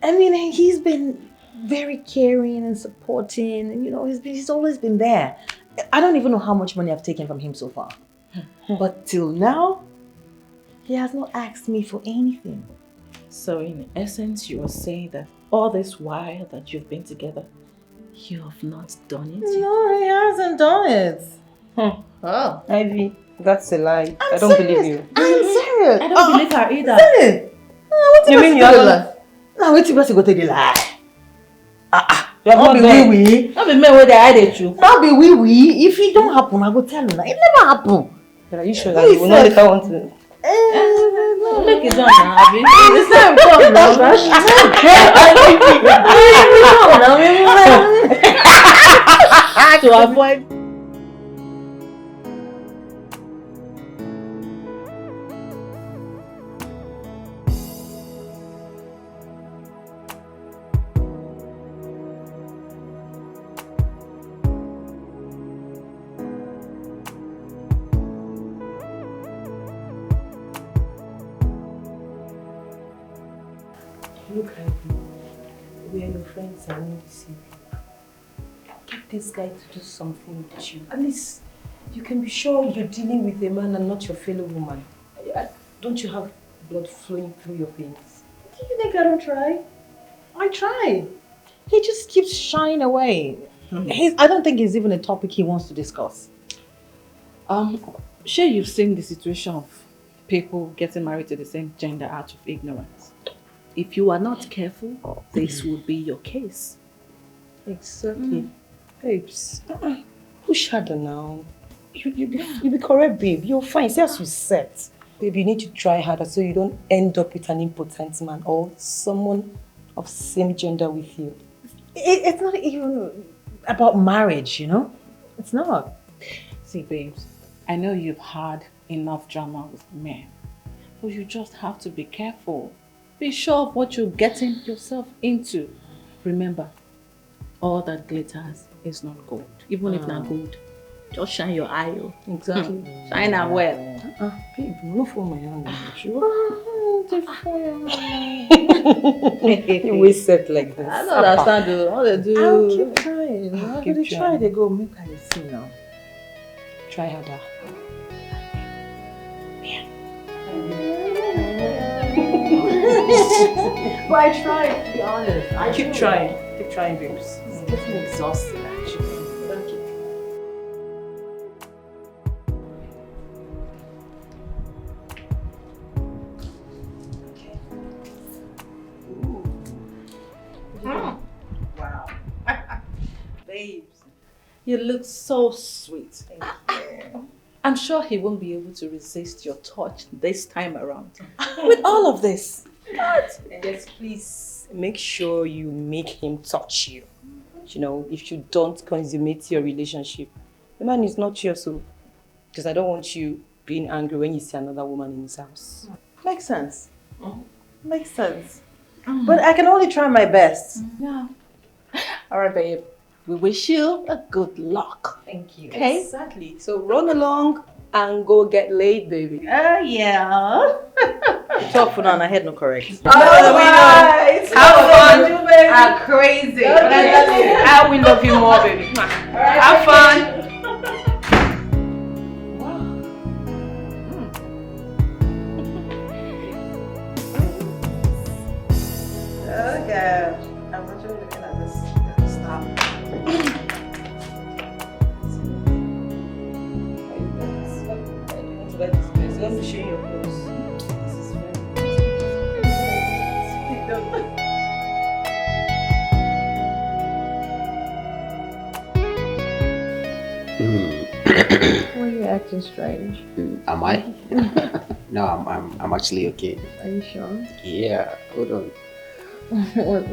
I mean, he's been very caring and supporting, and he's always been there. I don't even know how much money I've taken from him so far. But till now, he has not asked me for anything. So, in essence, you are saying that all this while that you've been together, you have not done it? No, he hasn't done it. Oh. Ivy, that's a lie. I don't serious. believe you. I'm serious. I don't believe her either. Serious. You mean you're not? Now, wait till you go to the lie. You have Not not be done. wee. Not be men where they hide it you. Not be wee. If it don't happen, I go tell you. It never happen. But are you sure that you will not later want to? Make it done now, Abby. It's time come now. To avoid. Look, Ivy, we are your friends and we need to see you. Get this guy to do something with you. At least you can be sure you're dealing with a man and not your fellow woman. Don't you have blood flowing through your veins? Do you think I don't try? I try. He just keeps shying away. I don't think it's even a topic he wants to discuss. Sure you've seen the situation of people getting married to the same gender out of ignorance. if you are not careful, this will be your case. Exactly. Babes, push harder now. You be correct, babe. You're fine. See as you said. Babe, you need to try harder so you don't end up with an impotent man or someone of same gender with you. It's not even about marriage, you know? It's not. See, babes, I know you've had enough drama with men, but you just have to be careful. Be sure of what you're getting yourself into. Remember, all that glitters is not gold. Even if not gold, just shine your eye. Exactly. Shine her well. Babe, no for my hand. You always set like this. I don't understand though. All they do. I'll keep trying. I'll Keep keep try, they go, make I see now. Try harder. But I tried, to be honest. I Keep trying. Keep trying, babes. It's getting exhausting, actually. But keep trying. Wow. Babes, you look so sweet. I'm sure he won't be able to resist your touch this time around. With all of this. Yes, please make sure you make him touch you. You know, if you don't consummate your relationship, the man is not yours, so because I don't want you being angry when you see another woman in his house. Makes sense. Makes sense. But I can only try my best. Yeah. All right, babe. We wish you a good luck. Thank you. Okay? Exactly. So run along and go get laid, baby. Oh, yeah. Talk for now, and I had no correct. Alright. Have fun. Are crazy. But I will love you more, baby. Have fun. Okay. I'm actually looking at this stuff. Let me show you your clothes. Why are you acting strange? Am I? No, I'm actually okay. Are you sure? Yeah, hold on.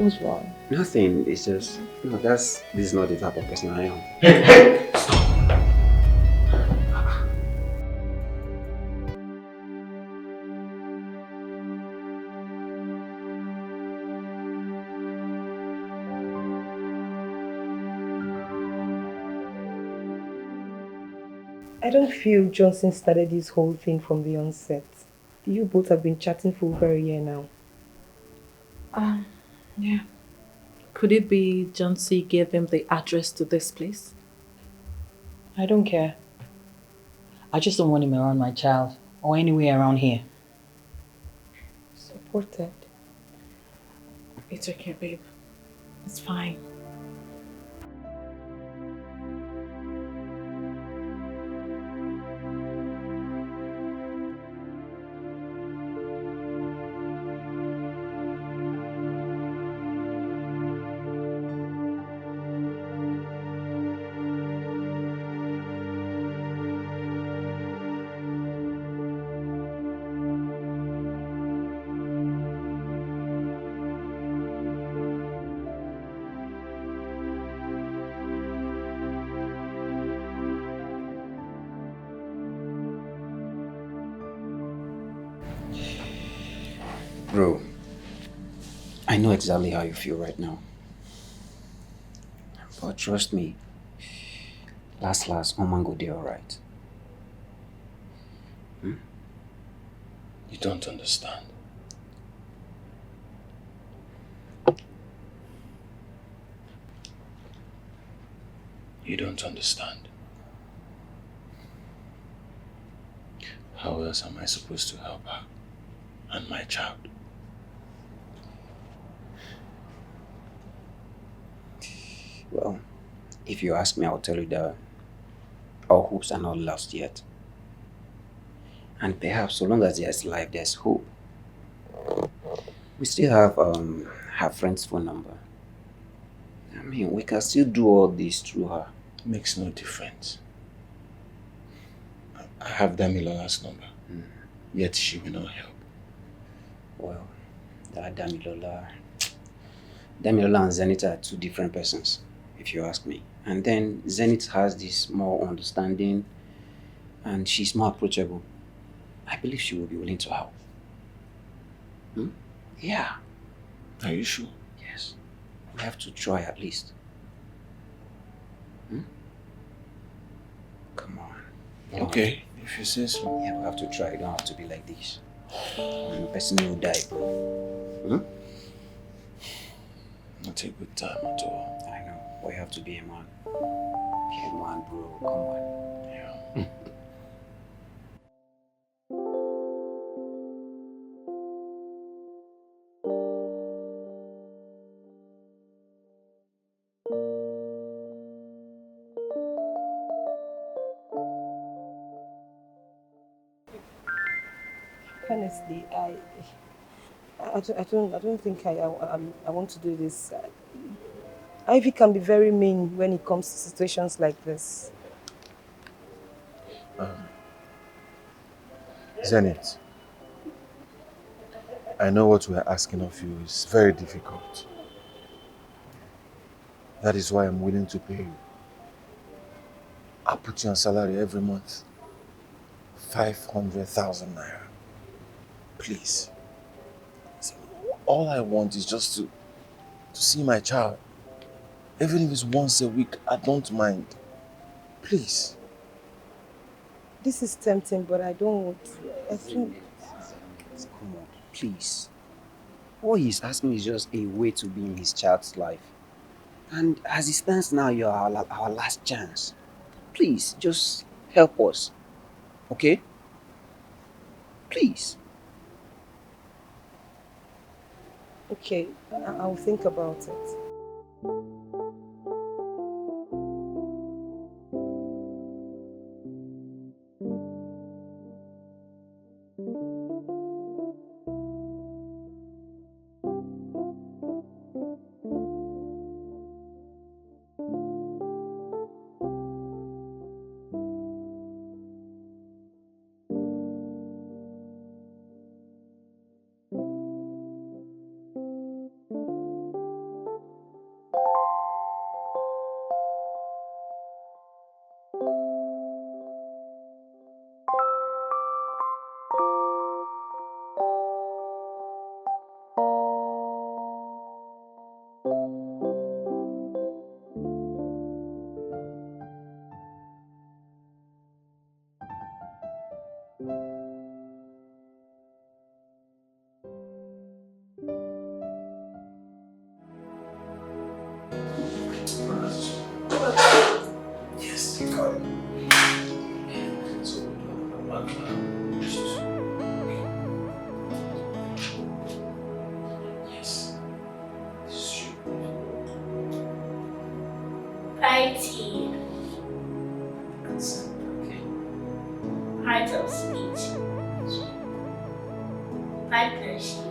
What's wrong? Nothing. It's just this is not the type of person I am. I don't feel Johnson started this whole thing from the onset. You both have been chatting for over a year now. Yeah. Could it be John C. gave him the address to this place? I don't care. I just don't want him around my child or anywhere around here. Supported. It's okay, babe. It's fine. Bro, I know exactly how you feel right now. But trust me, last, Oman go there alright. You don't understand. You don't understand. How else am I supposed to help her and my child? Well, if you ask me, I'll tell you that our hopes are not lost yet. And perhaps so long as there's life, there's hope. We still have her friend's phone number. I mean, we can still do all this through her. Makes no difference. I have Damilola's number, yet she will not help. Well, that Damilola and Zenith are two different persons, if you ask me. And then Zenith has this more understanding and she's more approachable. I believe she will be willing to help. Yeah. Are you sure? Yes. We have to try at least. Come on. Okay, if you say so. Yeah, we have to try. You don't have to be like this. The person will die, bro. Not a good time at all. I know. But you have to be a man. Be a man, bro. Come on. Yeah. Honestly, I don't think I want to do this. Ivy can be very mean when it comes to situations like this. Zenith, I know what we're asking of you is very difficult. That is why I'm willing to pay you. I'll put you on salary every month. 500,000 naira. Please. All I want is just to see my child. Even if it's once a week, I don't mind. Please. This is tempting, but I don't want to. I think... Come on, please. All he's asking is just a way to be in his child's life. And as it stands now, you're our last chance. Please, just help us. Okay? Please. Okay, I'll think about it. Yes, you got it. Yes. Piety. Part of speech. Partnership.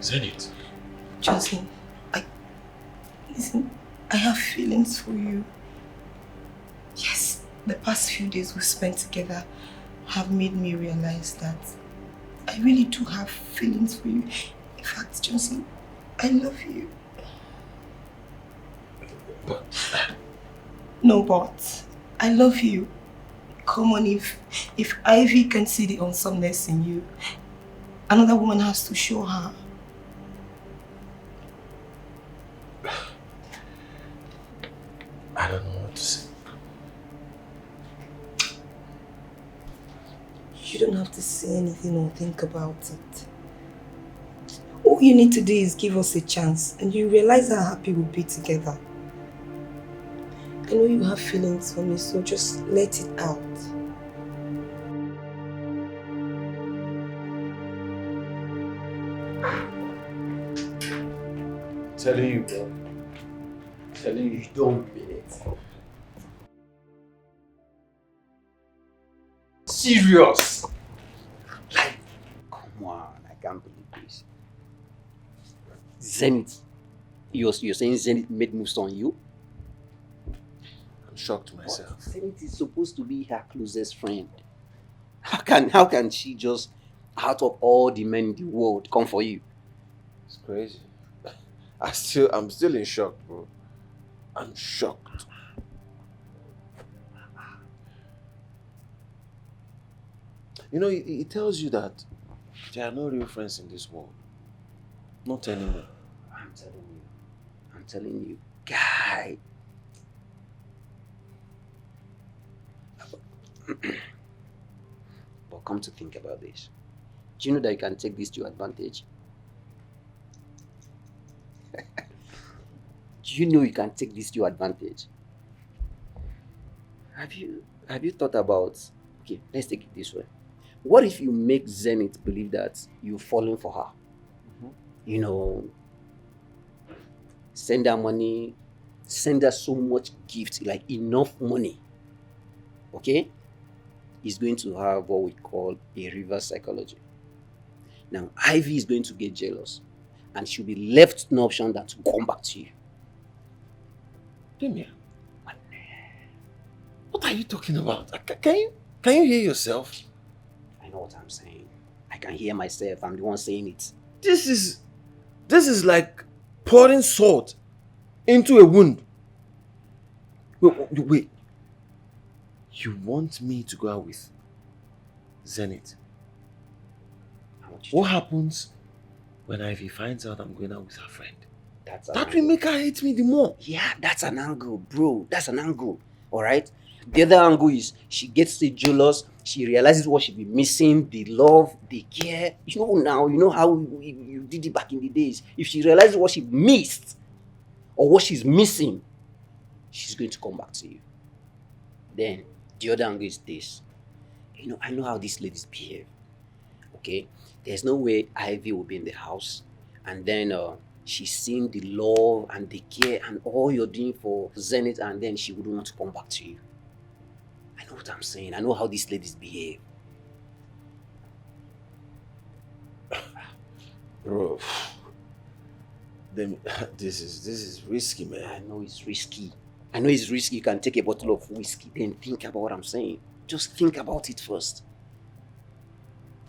Zenith. Jocelyn, listen, I have feelings for you. Yes, the past few days we spent together have made me realize that I really do have feelings for you. In fact, Jocelyn, I love you. But... No, but I love you. Come on, if Ivy can see the awesomeness in you, another woman has to show her. I don't know what to say. You don't have to say anything or think about it. All you need to do is give us a chance and you realize how happy we'll be together. I know you have feelings for me, so just let it out. Telling you, bro. Telling you, don't mean it. Serious. Like, come on, I can't believe this. Zenith. You're saying Zenith made moves on you? I'm shocked myself. But Zenith is supposed to be her closest friend. How can she just, out of all the men in the world, come for you? It's crazy. I'm still in shock, bro. I'm shocked. You know, it tells you that there are no real friends in this world. Not anymore. I'm telling you, guy. But come to think about this. Do you know that you can take this to your advantage? Do you know you can take this to your advantage? Have you thought about, okay, let's take it this way. What if you make Zenith believe that you're falling for her? Mm-hmm. You know, send her money, send her so much gift, like enough money. Okay? Is going to have what we call a reverse psychology. Now, Ivy is going to get jealous and she'll be left no option than to come back to you. Damian, what are you talking about? Can you hear yourself? I know what I'm saying. I can hear myself. I'm the one saying it. This is like pouring salt into a wound. Wait. You want me to go out with Zenith? What happens when Ivy finds out I'm going out with her friend? That will make her hate me the more. Yeah, that's an angle, bro. That's an angle. Alright? The other angle is she gets jealous. She realizes what she's been missing, the love, the care. You know now, you know how you did it back in the days. If she realizes what she missed or what she's missing, she's going to come back to you. Then the other angle is this. You know, I know how these ladies behave. Okay? There's no way Ivy will be in the house and then she's seeing the love and the care and all you're doing for Zenith and then she wouldn't want to come back to you. I know what I'm saying. I know how these ladies behave. Bro, this is risky, man. I know it's risky. I know it's risky. You can take a bottle of whiskey, then think about what I'm saying. Just think about it first.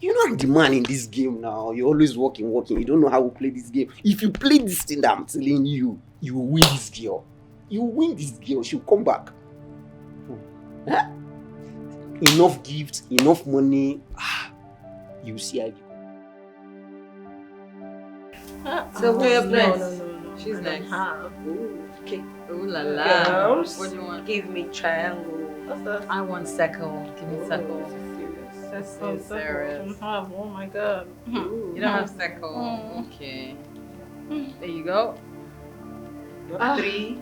You know I'm the man in this game now. You're always working. You don't know how we play this game. If you play this thing that I'm telling you, you will win this girl. You win this girl. She'll come back. Huh? Enough gifts, enough money. You see Ivy. So who your friends? No. She's next. Okay. Ooh la la. Girls, What do you want? give me triangle. I want circle. Give me circle. That's so serious. Oh my god. You don't have circle. Okay. There you go. 3.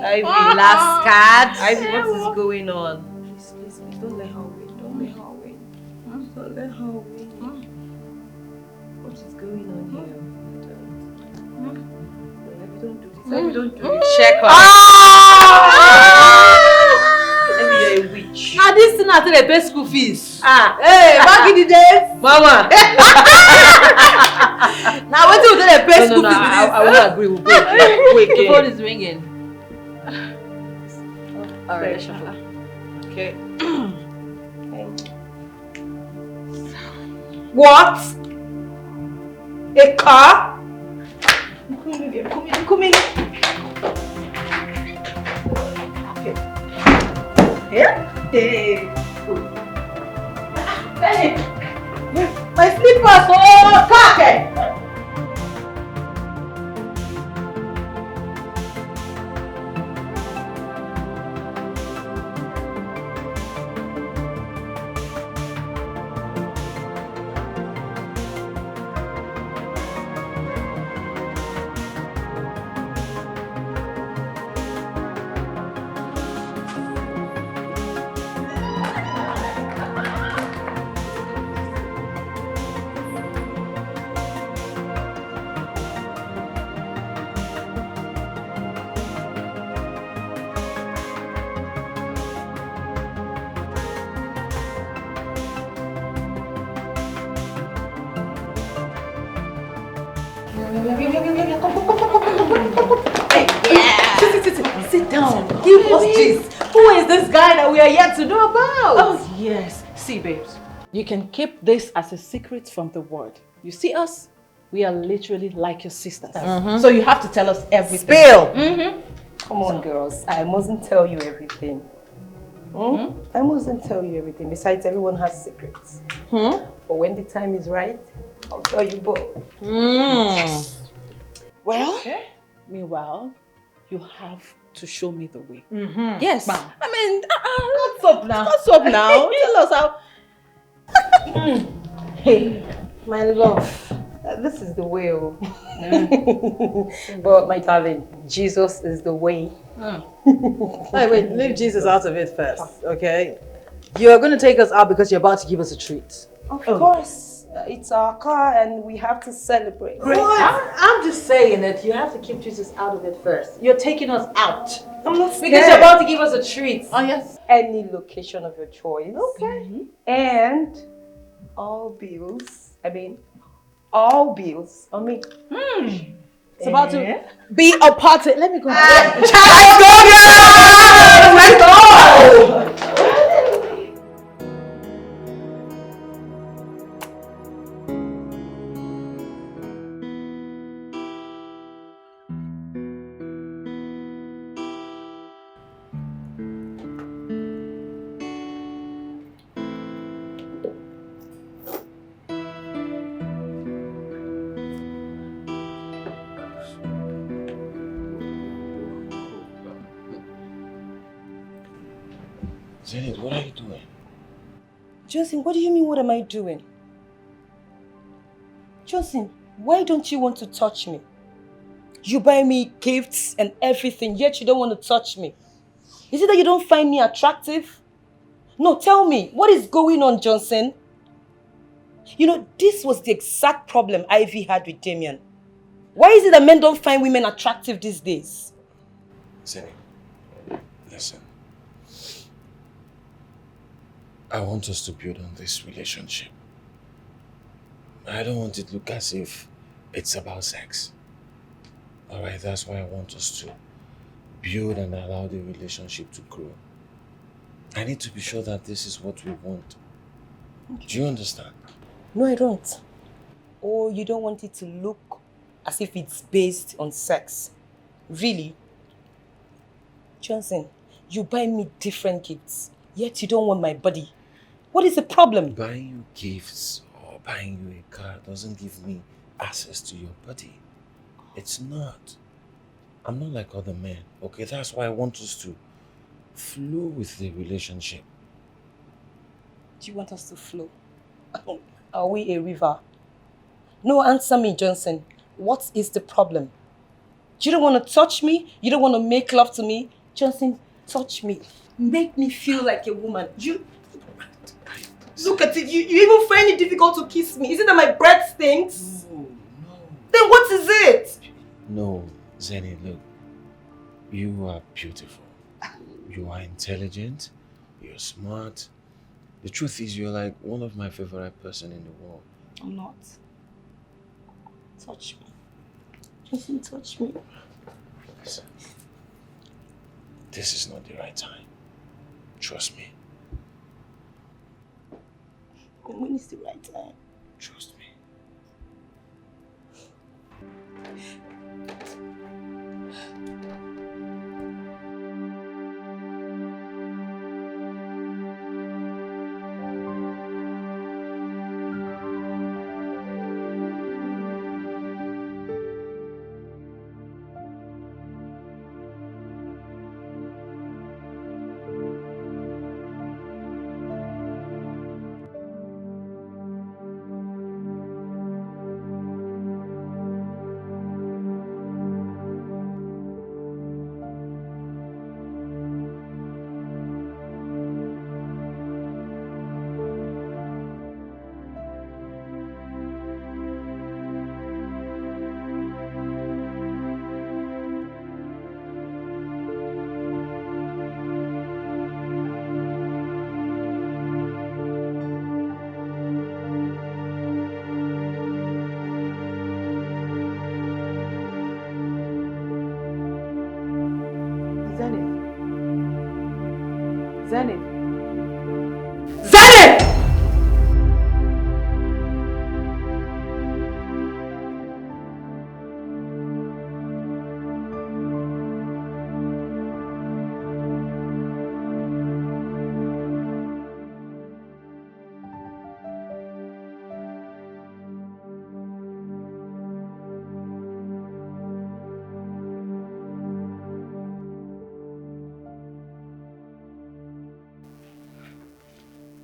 Ivy, last card. Ivy, what is going on? Please, don't let her win. Don't let her win. Don't let her win. What is going on here? Ivy, don't do this. Ivy, don't do this. Check her. Ivy, you're a witch. Now this thing has after they pay school fees. Hey, back in the days. Mama. Now what do they pay school fees? I won't agree with wait. The phone is ringing. Alright, shuffle. Okay. What? A car? Come in. Okay. Here? Hey. My slippers! Oh, car! Sit down. Give us this. Who is this guy that we are yet to know about? Oh, yes. See, babes, you can keep this as a secret from the world. You see us? We are literally like your sisters. So you have to tell us everything. Spill! Come on, girls. I mustn't tell you everything. I mustn't tell you everything. Besides, everyone has secrets. But when the time is right, I'll tell you both. Well, meanwhile, you have to show me the way. Yes. Ma'am. I mean, what's up now? What's up now? Tell us how. Hey, my love, this is the way. But my darling, Jesus is the way. Wait, leave Jesus out of it first, okay? You're going to take us out because you're about to give us a treat. Of course. It's our car and we have to celebrate. I'm just saying that you have to keep Jesus out of it first. You're taking us out. I'm not scared. Because you're about to give us a treat. Oh, yes. Any location of your choice. Okay. And all bills on me. It's about to be a party. Let me go. Let's go! Zenith, what are you doing? Johnson, what do you mean, what am I doing? Johnson, why don't you want to touch me? You buy me gifts and everything, yet you don't want to touch me. Is it that you don't find me attractive? No, tell me, what is going on, Johnson? You know, this was the exact problem Ivy had with Damien. Why is it that men don't find women attractive these days? Zenith, listen. I want us to build on this relationship. I don't want it to look as if it's about sex. Alright, that's why I want us to build and allow the relationship to grow. I need to be sure that this is what we want. Do you understand? No, I don't. Oh, you don't want it to look as if it's based on sex. Really? Johnson, you buy me different gifts, yet you don't want my body. What is the problem? Buying you gifts or buying you a car doesn't give me access to your body. It's not. I'm not like other men, okay? That's why I want us to flow with the relationship. Do you want us to flow? Are we a river? No, answer me, Johnson. What is the problem? You don't want to touch me? You don't want to make love to me? Johnson, touch me. Make me feel like a woman. Look at it. You even find it difficult to kiss me. Is it that my breath stinks? No. Then what is it? No, Zenny, look. You are beautiful. You are intelligent. You're smart. The truth is, you're like one of my favorite person in the world. I'm not. Touch me. Listen, touch me. Listen, this is not the right time. Trust me. When is the right time? Trust me. Zenith. Zenith!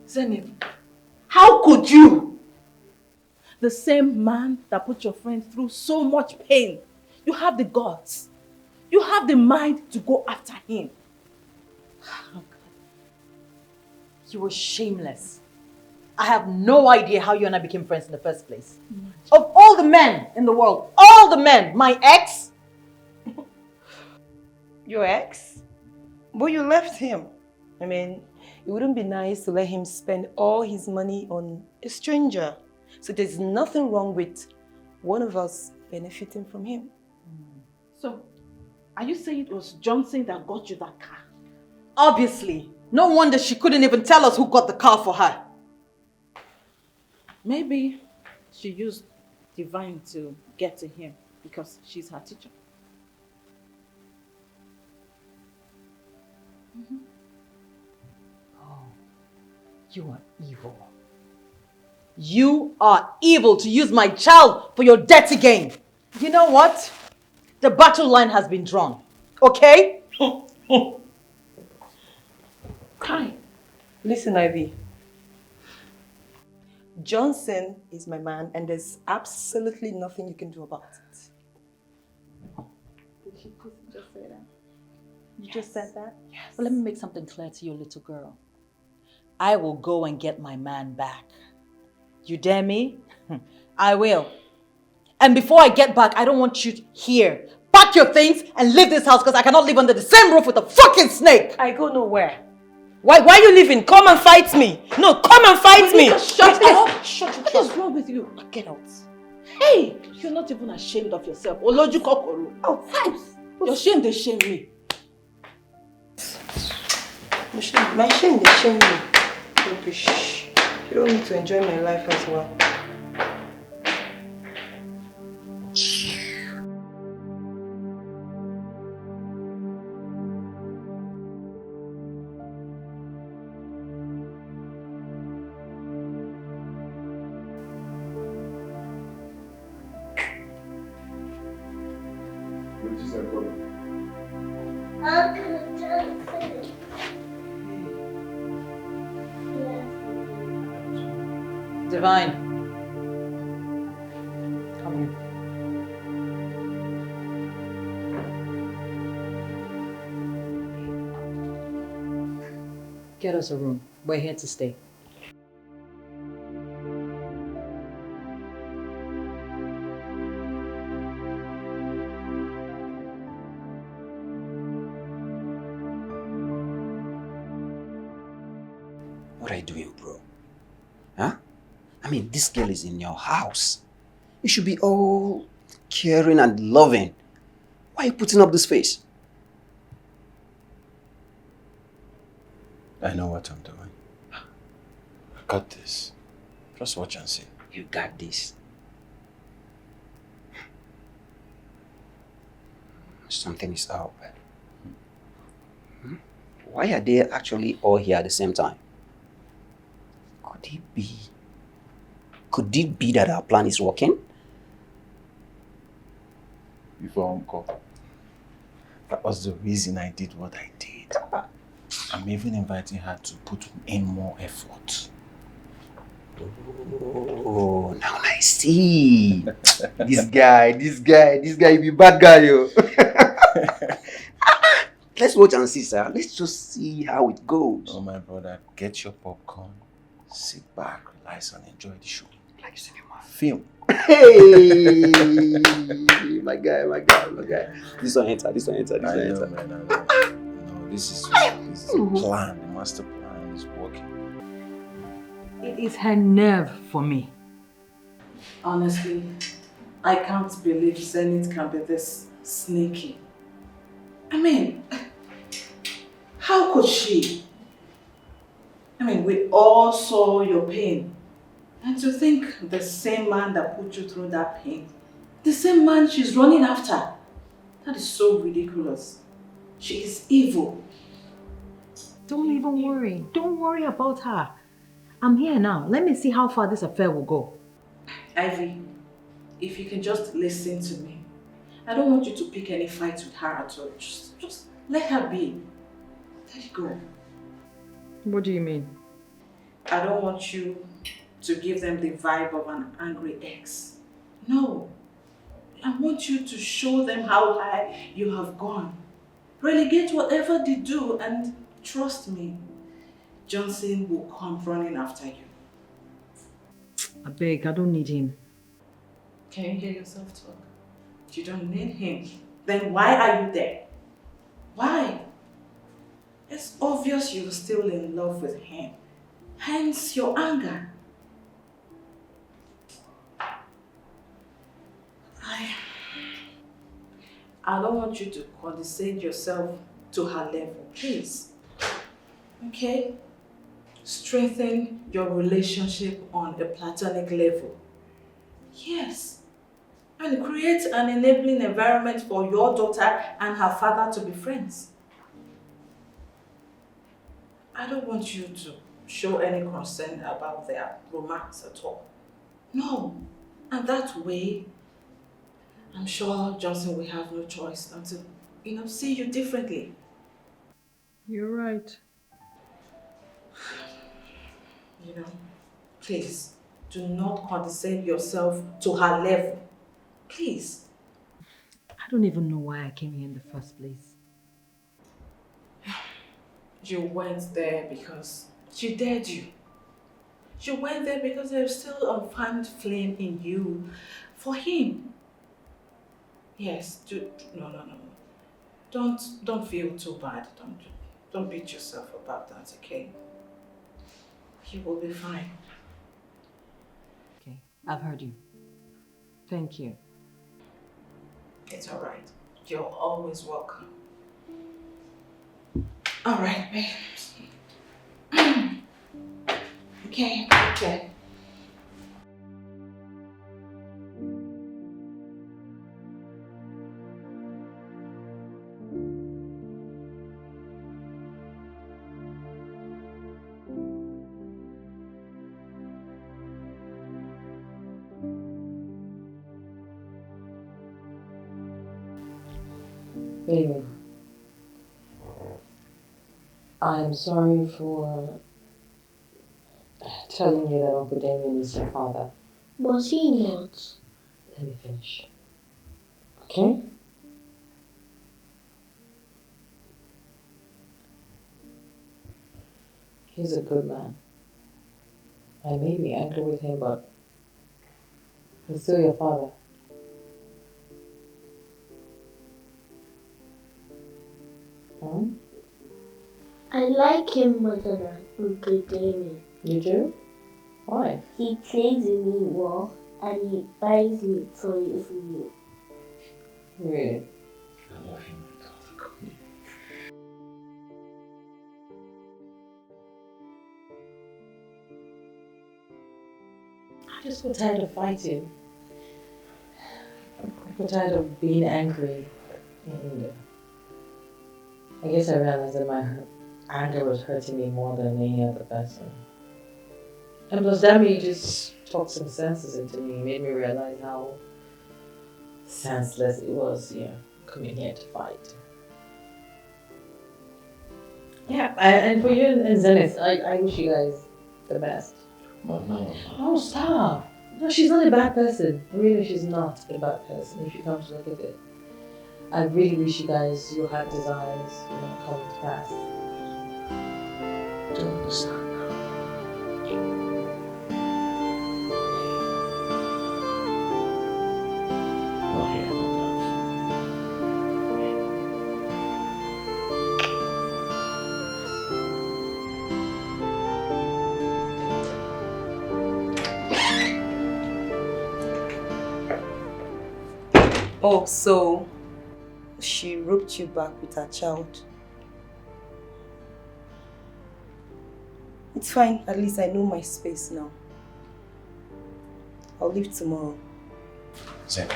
Zenith, how could you? The same man that put your friend through so much pain. You have the guts. You have the mind to go after him. You were shameless. I have no idea how you and I became friends in the first place. Of all the men in the world, all the men, my ex. Your ex? But you left him. I mean, it wouldn't be nice to let him spend all his money on a stranger. So there's nothing wrong with one of us benefiting from him. So, are you saying it was Johnson that got you that car? Obviously. No wonder she couldn't even tell us who got the car for her. Maybe she used Divine to get to him because she's her teacher. Oh, you are evil. You are evil to use my child for your dirty game. You know what? The battle line has been drawn. Okay? Kai, listen, Ivy. Johnson is my man and there's absolutely nothing you can do about it. Did she just say that? You just said that? Yes. Well, let me make something clear to you, little girl. I will go and get my man back. You dare me? I will. And before I get back, I don't want you here. Pack your things and leave this house because I cannot live under the same roof with a fucking snake. I go nowhere. Why are you leaving? Come and fight me. No, come and fight me. Shut up! Shut up! What is wrong with you? Get out. Hey! You're not even ashamed of yourself. Oloju kokoro. Oh, thanks. Your shame, they shame me. My shame, they shame me. Rubbish. You don't need to enjoy my life as well. Divine. Come here. Get us a room. We're here to stay. What are you doing, bro? Huh? I mean, this girl is in your house. You should be all caring and loving. Why are you putting up this face? I know what I'm doing. I got this. Just watch and see. You got this. Something is up. Why are they actually all here at the same time? Could it be that our plan is working? Before Uncle. That was the reason I did what I did. I'm even inviting her to put in more effort. Oh, now I see. This guy, you be bad guy, yo. Let's watch and see, sir. Let's just see how it goes. Oh, my brother, get your popcorn, sit back, relax, and enjoy the show. Like cinema. Film. Hey, my guy. This one enter. I know, man, I know. No, this is the plan. The master plan is working. It is her nerve for me. Honestly, I can't believe Zenith can be this sneaky. I mean, how could she? I mean, we all saw your pain. And to think the same man that put you through that pain, the same man she's running after, that is so ridiculous. She is evil. Don't even worry. Don't worry about her. I'm here now. Let me see how far this affair will go. Ivy, if you can just listen to me. I don't want you to pick any fights with her at all. Just let her be. Let it go. What do you mean? I don't want you to give them the vibe of an angry ex. No. I want you to show them how high you have gone. Relegate whatever they do, and trust me, Johnson will come running after you. I beg, I don't need him. Can you hear yourself talk? You don't need him. Then why are you there? Why? It's obvious you're still in love with him. Hence your anger. I don't want you to condescend yourself to her level, please. Okay? Strengthen your relationship on a platonic level. Yes. And create an enabling environment for your daughter and her father to be friends. I don't want you to show any concern about their romance at all. No. And that way, I'm sure Johnson will have no choice than to, see you differently. You're right. Please, do not condescend yourself to her level. Please. I don't even know why I came here in the first place. You went there because she dared you. You went there because there's still a fanned flame in you for him. Yes, no. Don't feel too bad. Don't beat yourself about that, okay? You will be fine. Okay, I've heard you. Thank you. It's all right. You're always welcome. All right, babe. Okay. Baby, I'm sorry for telling you that Uncle Damien is your father. Was he not? Let me finish. Okay? He's a good man. I may be angry with him, but he's still your father. I like him more than Uncle Damien. You do? Why? He plays with me well and he buys me toys new. Really? I love him. I just got tired of fighting. I got tired of being angry. And I guess I realized that my anger was hurting me more than any other person. And plus, Dami just talked some senses into me. Made me realize how senseless it was, coming here to fight. Yeah, and for you and Zenith, I wish you guys the best. But no. Oh, stop. No, she's not a bad person. Really, she's not a bad person if you come to look at it. I really wish you guys, your heart desires, come to pass. I don't understand. Oh, yeah, no doubt. Oh, so she roped you back with her child. It's fine, at least I know my space now. I'll leave tomorrow. Zen.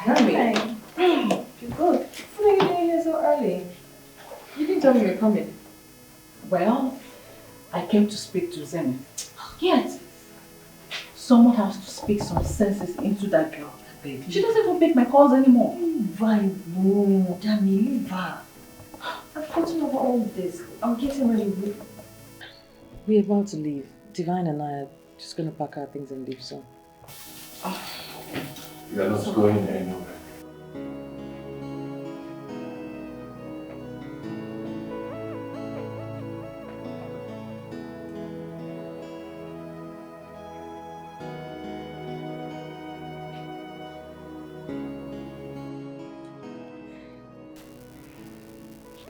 Hey. You're good. What are you doing here so early? You didn't tell me you were coming. Well, I came to speak to Zenith. Yes. Someone has to speak some senses into that girl, baby. She doesn't even pick my calls anymore. Leave her alone. Damn you, leave her. I've gotten over all this. I'm getting ready. We're about to leave. Divine and I are just going to pack our things and leave soon. You're not going anywhere.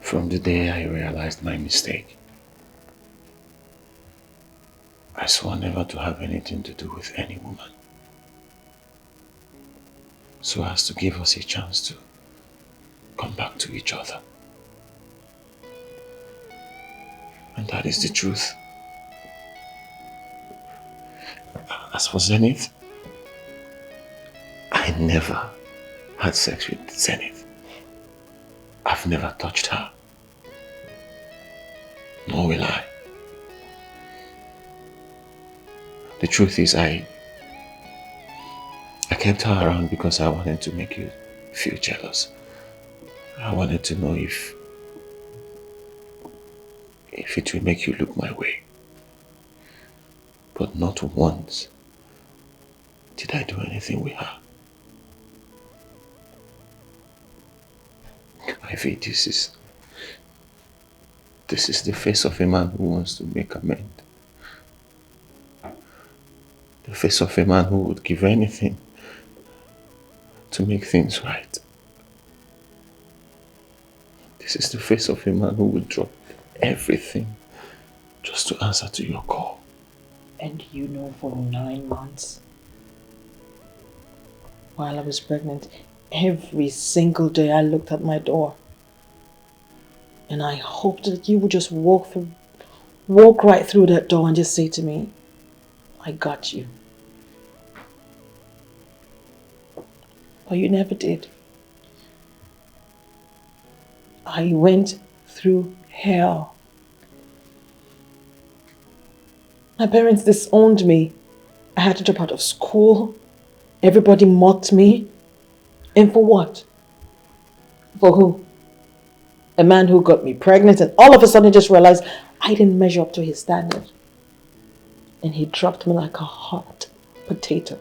From the day I realized my mistake, I swore never to have anything to do with any woman, so as to give us a chance to come back to each other. And that is the truth. As for Zenith, I never had sex with Zenith. I've never touched her. Nor will I. The truth is, I kept her around because I wanted to make you feel jealous. I wanted to know if it will make you look my way. But not once did I do anything with her. Ivy, this is the face of a man who wants to make amends. The face of a man who would give anything to make things right. This is the face of a man who would drop everything just to answer to your call. And you know, for 9 months, while I was pregnant, every single day I looked at my door. And I hoped that you would just walk right through that door and just say to me, I got you. But you never did. I went through hell. My parents disowned me. I had to drop out of school. Everybody mocked me. And for what? For who? A man who got me pregnant and all of a sudden just realized I didn't measure up to his standard. And he dropped me like a hot potato.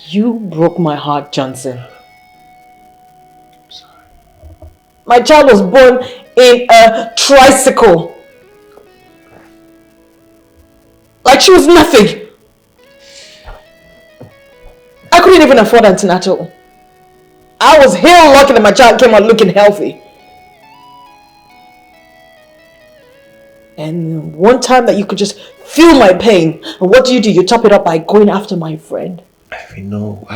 You broke my heart, Johnson. I'm sorry. My child was born in a tricycle. Like she was nothing. I couldn't even afford antenatal. I was hell lucky that my child came out looking healthy. And one time that you could just feel my pain, and what do? You top it up by going after my friend. Ivy, no,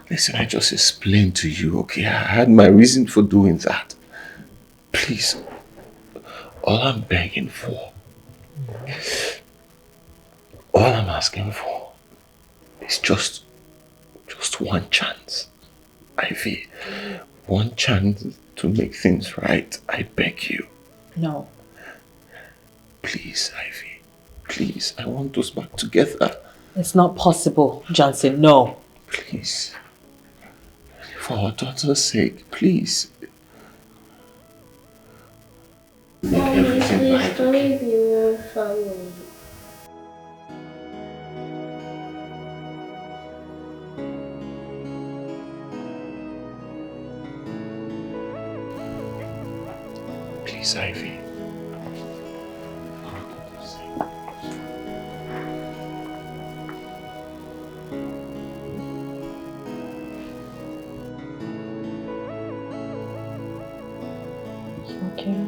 listen, I just explained to you, okay? I had my reason for doing that. Please, all I'm begging for, all I'm asking for is just one chance. Ivy, one chance to make things right. I beg you. No. Please, Ivy. Please, I want us back together. It's not possible, Johnson. No. Please. For our daughter's sake, please. Make everything right. Don't leave your family. Please, Ivy. Okay.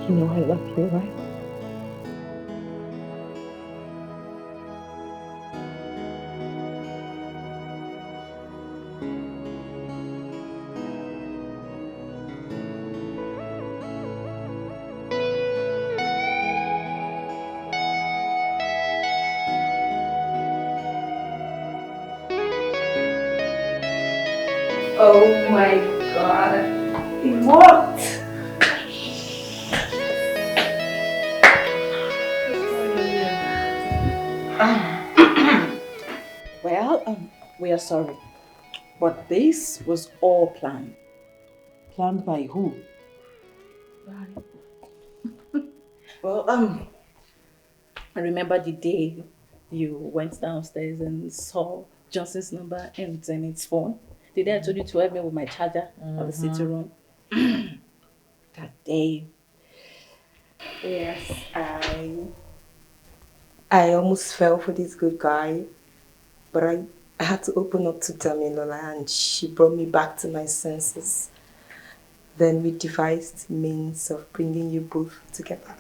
You know I love you, right? Oh my god. It worked! Well, we are sorry. But this was all planned. Planned by who? Well, I remember the day you went downstairs and saw Johnson's number in Zenith's phone. The day I told you to help me with my charger at the city room. That day. Yes, I almost fell for this good guy, but I had to open up to Damilola and she brought me back to my senses. Then we devised means of bringing you both together.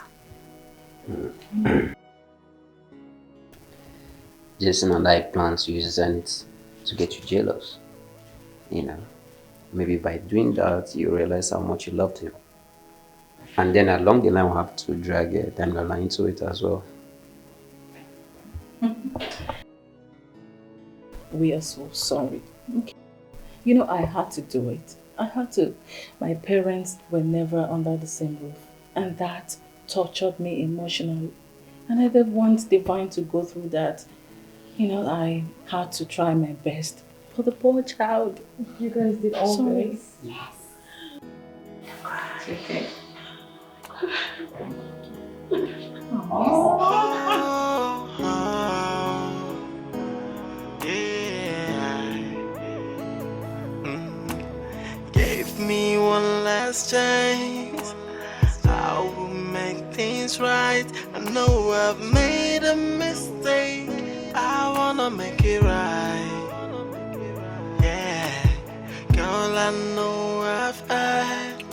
Jason and I plan to use Zenith to get you jealous. You know, maybe by doing that, you realize how much you loved him. And then along the line, we'll have to drag Damilola into it as well. We are so sorry. Okay. You know, I had to do it. I had to. My parents were never under the same roof. And that tortured me emotionally. And I didn't want Divine to go through that. You know, I had to try my best for the poor child. You guys did all this? Yes. Okay. Give me one last chance. I will make things right. I know I've made a mistake. I wanna make it right. Yeah, girl, I know I've had.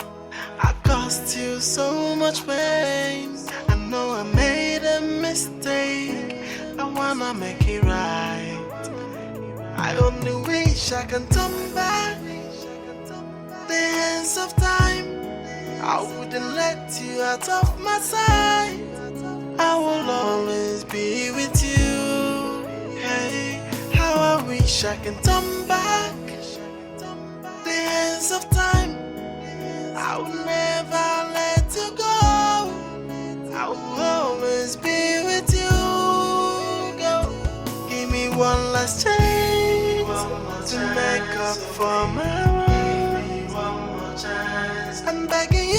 I caused you so much pain. I know I made a mistake. I wanna make it right. I only wish I can turn back the hands of time. I wouldn't let you out of my sight. I will always be with you. Hey, how I wish I can turn back the hands of time. I will never let you go. I will always one last chance to make up for my wrongs. I'm begging you.